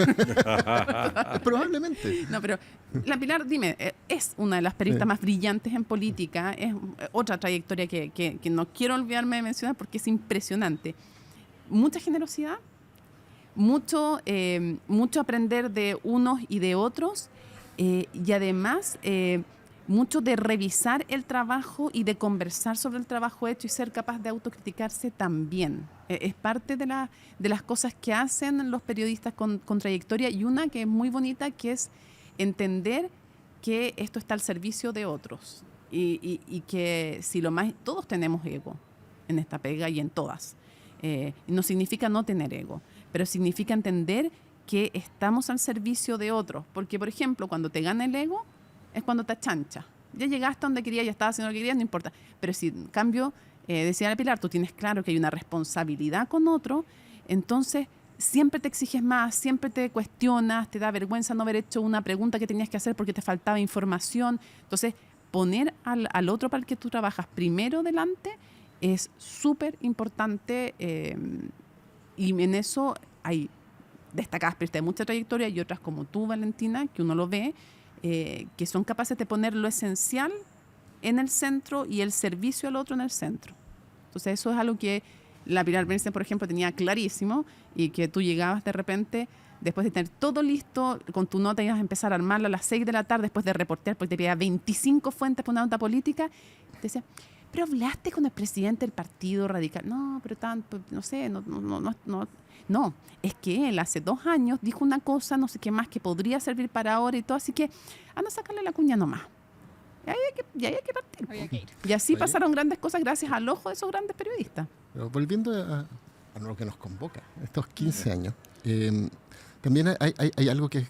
Probablemente. No, pero la Pilar, dime, es una de las periodistas más brillantes en política. Es otra trayectoria que no quiero olvidarme de mencionar porque es impresionante. Mucha generosidad. Mucho aprender de unos y de otros, y además mucho de revisar el trabajo y de conversar sobre el trabajo hecho y ser capaz de autocriticarse también. Es parte de las cosas que hacen los periodistas con trayectoria, y una que es muy bonita, que es entender que esto está al servicio de otros y que todos tenemos ego en esta pega y en todas. No significa no tener ego, pero significa entender que estamos al servicio de otros. Porque, por ejemplo, cuando te gana el ego, es cuando te achancha. Ya llegaste donde querías, ya estabas haciendo lo que querías, no importa. Pero si, en cambio, decía la Pilar, tú tienes claro que hay una responsabilidad con otro, entonces siempre te exiges más, siempre te cuestionas, te da vergüenza no haber hecho una pregunta que tenías que hacer porque te faltaba información. Entonces, poner al otro para el que tú trabajas primero delante es súper importante, y en eso hay destacadas periodistas de mucha trayectoria y otras como tú, Valentina, que uno lo ve, que son capaces de poner lo esencial en el centro y el servicio al otro en el centro. Entonces eso es algo que la Pilar Bernstein, por ejemplo, tenía clarísimo, y que tú llegabas de repente, después de tener todo listo, con tu nota ibas a empezar a armarla a las 6 de la tarde después de reportear, porque te pedía 25 fuentes para una nota política, te decía, pero hablaste con el presidente del Partido Radical. No, pero no sé, no, es que él hace 2 años dijo una cosa, no sé qué más, que podría servir para ahora y todo, así que anda a sacarle la cuña nomás. Y ahí hay que partir. Había que ir. Y así Oye. pasaron grandes cosas gracias al ojo de esos grandes periodistas. Pero volviendo a lo que nos convoca, estos 15 años, también hay algo que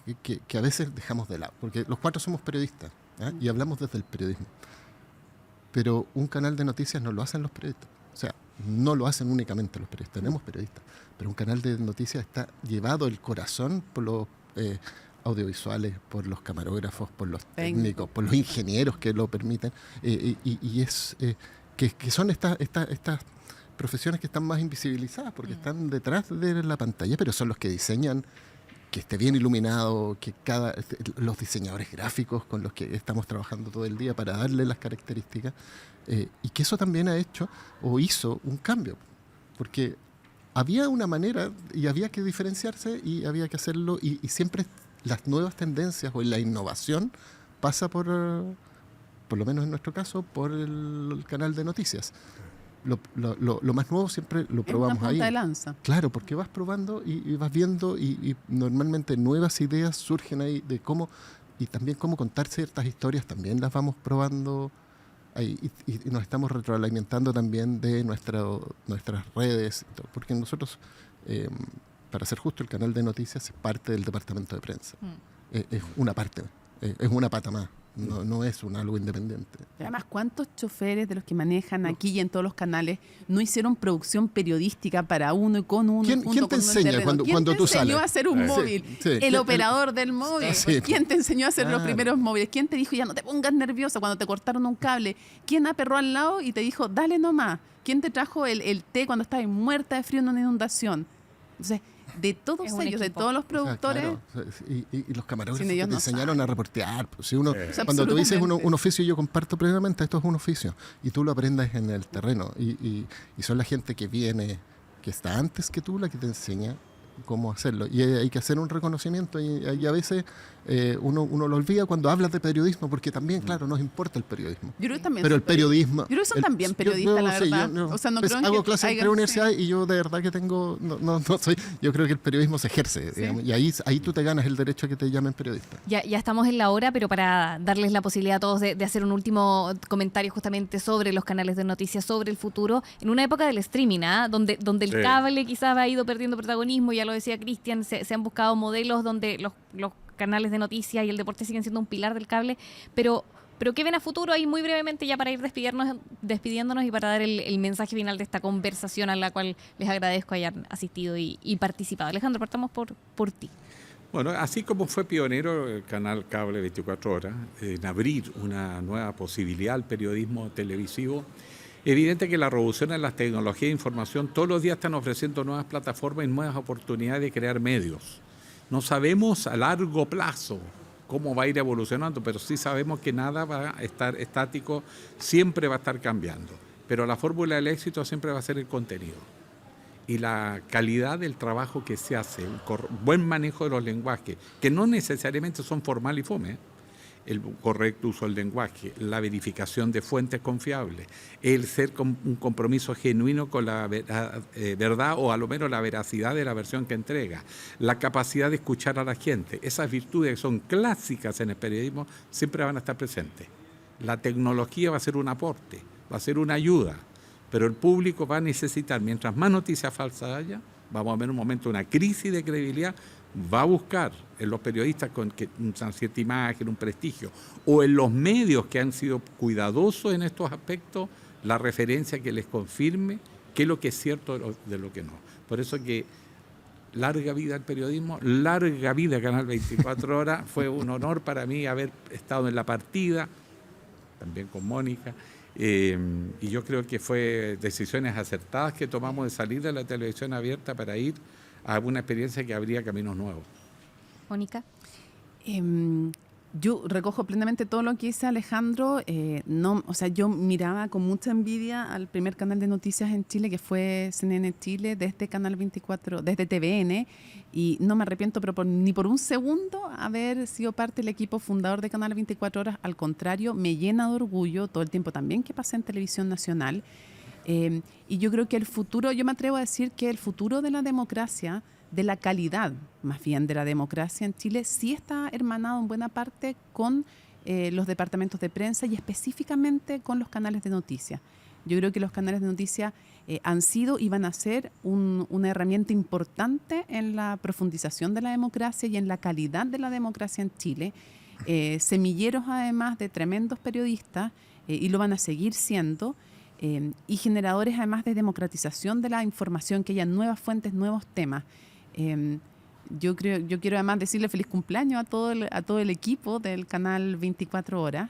a veces dejamos de lado, porque los 4 somos periodistas, ¿ah? Y hablamos desde el periodismo. Pero un canal de noticias no lo hacen los periodistas. O sea, no lo hacen únicamente los periodistas. Tenemos periodistas, pero un canal de noticias está llevado el corazón por los audiovisuales, por los camarógrafos, por los técnicos, por los ingenieros que lo permiten. Y es que son estas profesiones que están más invisibilizadas porque están detrás de la pantalla, pero son los que diseñan que esté bien iluminado, que los diseñadores gráficos con los que estamos trabajando todo el día para darle las características, y que eso también ha hecho o hizo un cambio, porque había una manera y había que diferenciarse y había que hacerlo, y siempre las nuevas tendencias o la innovación pasa por lo menos en nuestro caso, por el canal de noticias. Lo más nuevo siempre lo probamos es una ahí. punta de lanza. Claro, porque vas probando y vas viendo y normalmente nuevas ideas surgen ahí de cómo, y también cómo contar ciertas historias, también las vamos probando ahí y nos estamos retroalimentando también de nuestras redes, porque nosotros, para ser justo, el canal de noticias es parte del departamento de prensa. Es una parte, es una pata más. No es algo independiente. Además, ¿cuántos choferes de los que manejan aquí y en todos los canales no hicieron producción periodística para uno y con uno? ¿Quién te enseña cuando tú sales? ¿Quién te enseñó a hacer un móvil? Sí. El operador del móvil. Sí. ¿Quién te enseñó a hacer los Claro. primeros móviles? ¿Quién te dijo ya no te pongas nerviosa cuando te cortaron un cable? ¿Quién aperró al lado y te dijo dale nomás? ¿Quién te trajo el té cuando estabas muerta de frío en una inundación? Entonces, de todos Es un ellos, de equipo. todos los O sea, productores, claro, y los camarógrafos Sin que ellos te no enseñaron a reportear. Pues, si uno, Sí. cuando tú dices Absolutamente. un oficio, yo comparto plenamente, esto es un oficio, y tú lo aprendes en el terreno. Y son la gente que viene, que está antes que tú, la que te enseña cómo hacerlo. Y hay que hacer un reconocimiento, y a veces uno lo olvida cuando hablas de periodismo, porque también, claro, nos importa el periodismo. yo creo que también Pero son el periodismo... Yo creo que son también periodistas, la verdad. O sea, no pues creo hago que clases en haya- preuniversidad y yo de verdad que tengo... No soy... Yo creo que el periodismo se ejerce, digamos, y ahí tú te ganas el derecho a que te llamen periodista. Ya estamos en la hora, pero para darles la posibilidad a todos de hacer un último comentario justamente sobre los canales de noticias, sobre el futuro, en una época del streaming, donde el Sí. cable quizás ha ido perdiendo protagonismo, ya lo decía Cristian, se han buscado modelos donde los canales de noticias y el deporte siguen siendo un pilar del cable, pero ¿qué ven a futuro ahí muy brevemente ya para ir despidiéndonos y para dar el mensaje final de esta conversación a la cual les agradezco hayan asistido y participado? Alejandro, partamos por ti. Bueno, así como fue pionero el canal Cable 24 Horas en abrir una nueva posibilidad al periodismo televisivo, evidente que la revolución en las tecnologías de información todos los días están ofreciendo nuevas plataformas y nuevas oportunidades de crear medios. No sabemos a largo plazo cómo va a ir evolucionando, pero sí sabemos que nada va a estar estático, siempre va a estar cambiando. Pero la fórmula del éxito siempre va a ser el contenido y la calidad del trabajo que se hace, un buen manejo de los lenguajes, que no necesariamente son formal y fome, el correcto uso del lenguaje, la verificación de fuentes confiables, el ser un compromiso genuino con la verdad o a lo menos la veracidad de la versión que entrega, la capacidad de escuchar a la gente. Esas virtudes que son clásicas en el periodismo siempre van a estar presentes. La tecnología va a ser un aporte, va a ser una ayuda, pero el público va a necesitar, mientras más noticias falsas haya, vamos a ver un momento, una crisis de credibilidad, va a buscar en los periodistas con una cierta imagen, un prestigio, o en los medios que han sido cuidadosos en estos aspectos, la referencia que les confirme qué es lo que es cierto de lo que no. Por eso que larga vida al periodismo, larga vida Canal 24 Horas, fue un honor para mí haber estado en la partida, también con Mónica, y yo creo que fue decisiones acertadas que tomamos de salir de la televisión abierta para ir a una experiencia que abría caminos nuevos. Mónica. Yo recojo plenamente todo lo que dice Alejandro. No, o sea, yo miraba con mucha envidia al primer canal de noticias en Chile, que fue CNN Chile, desde Canal 24, desde TVN, y no me arrepiento pero ni por un segundo haber sido parte del equipo fundador de Canal 24 Horas. Al contrario, me llena de orgullo todo el tiempo también que pasé en Televisión Nacional. Y yo creo que el futuro, yo me atrevo a decir que el futuro de la democracia, de la calidad más bien de la democracia en Chile, sí está hermanado en buena parte con los departamentos de prensa y específicamente con los canales de noticias. Yo creo que los canales de noticias han sido y van a ser una herramienta importante en la profundización de la democracia y en la calidad de la democracia en Chile. Semilleros además de tremendos periodistas y lo van a seguir siendo. Y generadores además de democratización de la información, que haya nuevas fuentes, nuevos temas. Yo quiero además decirle feliz cumpleaños a todo el equipo del canal 24 Horas.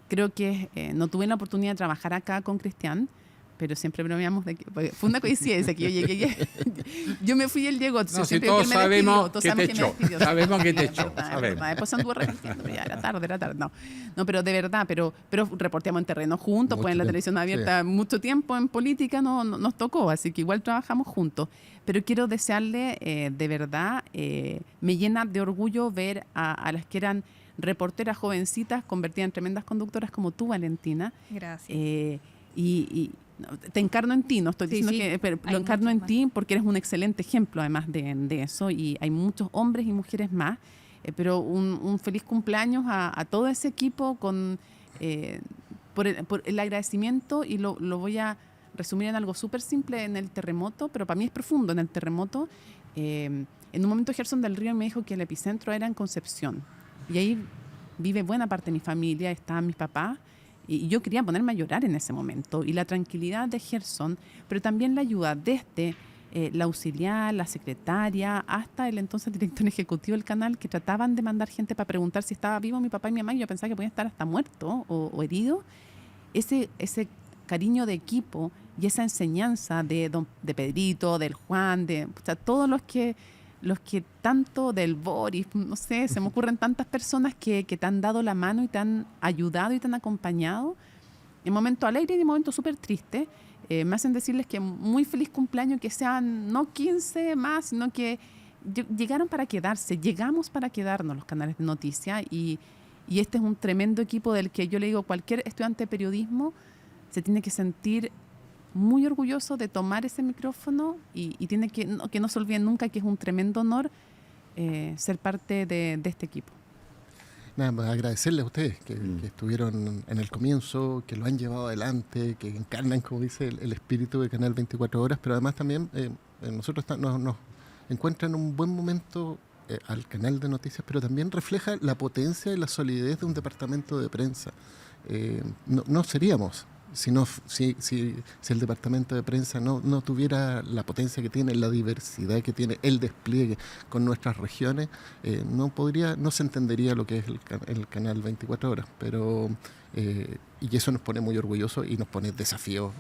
Creo que no tuve la oportunidad de trabajar acá con Cristian, pero siempre bromeamos de que fue una coincidencia que yo llegué. Yo me fui y él llegó. No, si todos sabemos que te echó. Sabemos que te echó. Después anduvo arrepintiendo, ya era tarde. No, pero de verdad, pero reporteamos en terreno juntos, pues en la televisión abierta mucho tiempo, en política nos tocó, así que igual trabajamos juntos. Pero quiero desearle, de verdad, me llena de orgullo ver a las que eran reporteras jovencitas convertidas en tremendas conductoras como tú, Valentina. Gracias. Y te encarno en ti, no estoy diciendo que, pero lo encarno en ti porque eres un excelente ejemplo además de eso, y hay muchos hombres y mujeres más, pero un feliz cumpleaños a todo ese equipo por el agradecimiento, y lo voy a resumir en algo súper simple, en el terremoto, pero para mí es profundo. En el terremoto, en un momento Gerson del Río me dijo que el epicentro era en Concepción, y ahí vive buena parte de mi familia, estaban mis papás. Y yo quería ponerme a llorar en ese momento. Y la tranquilidad de Gerson, pero también la ayuda desde la auxiliar, la secretaria, hasta el entonces director ejecutivo del canal, que trataban de mandar gente para preguntar si estaba vivo mi papá y mi mamá, y yo pensaba que podía estar hasta muerto o herido. Ese cariño de equipo y esa enseñanza de Pedrito, del Juan, o sea, todos los que tanto, del Boris, no sé, se me ocurren tantas personas que te han dado la mano y te han ayudado y te han acompañado en momentos alegres y en momentos súper tristes. Me hacen decirles que muy feliz cumpleaños, que sean no 15 más, sino que llegaron para quedarse, llegamos para quedarnos los canales de noticias, y este es un tremendo equipo del que yo le digo, cualquier estudiante de periodismo se tiene que sentir muy orgulloso de tomar ese micrófono, y tiene que no se olviden nunca que es un tremendo honor ser parte de este equipo. Nada más agradecerles a ustedes que estuvieron en el comienzo, que lo han llevado adelante, que encarnan, como dice, el espíritu de Canal 24 Horas, pero además también nosotros nos encuentran en un buen momento al canal de noticias, pero también refleja la potencia y la solidez de un departamento de prensa. No seríamos si el departamento de prensa no tuviera la potencia que tiene, la diversidad que tiene, el despliegue con nuestras regiones, no se entendería lo que es el canal 24 Horas. Pero y eso nos pone muy orgullosos y nos pone desafíos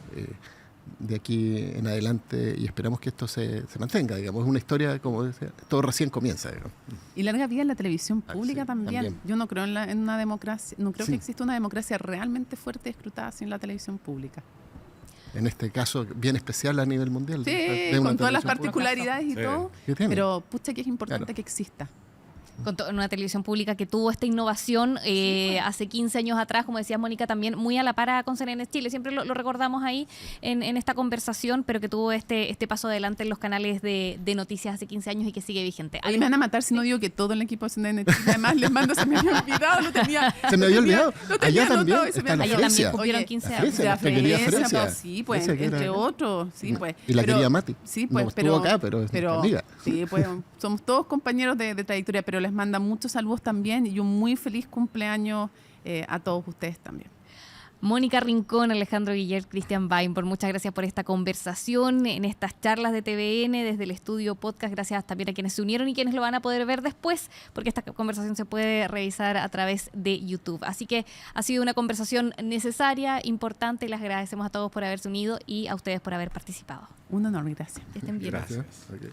de aquí en adelante, y esperamos que esto se mantenga, digamos. Es una historia, como decía, todo recién comienza, digamos. Y larga vida en la televisión pública, sí, también. Yo no creo en una democracia, no creo que exista una democracia realmente fuerte y escrutada sin la televisión pública. En este caso, bien especial a nivel mundial. Sí, con todas las particularidades y todo, pero pucha que es importante que exista. Con una televisión pública que tuvo esta innovación hace 15 años atrás, como decía Mónica, también muy a la par con CNN Chile, siempre lo recordamos ahí en esta conversación, pero que tuvo este paso adelante en los canales de noticias hace 15 años y que sigue vigente. A mí me van a matar si no digo que todo el equipo de CNN Chile, además les mando, se me había olvidado, se me había olvidado. Allá también está la Allá también cumplieron 15 años. La querida Fresia. Sí, pues, entre otros. Sí, pues. Y la querida Mati. Sí, pues, no estuvo acá, pero amiga. Sí, pues, somos todos compañeros de trayectoria, pero les manda muchos saludos también, y un muy feliz cumpleaños a todos ustedes también. Mónica Rincón, Alejandro Guiller, Cristian Weinborn, muchas gracias por esta conversación en estas charlas de TVN desde el estudio podcast. Gracias también a quienes se unieron y quienes lo van a poder ver después, porque esta conversación se puede revisar a través de YouTube. Así que ha sido una conversación necesaria, importante, y les agradecemos a todos por haberse unido y a ustedes por haber participado. Un honor, gracias. Que estén bien. Gracias. Okay.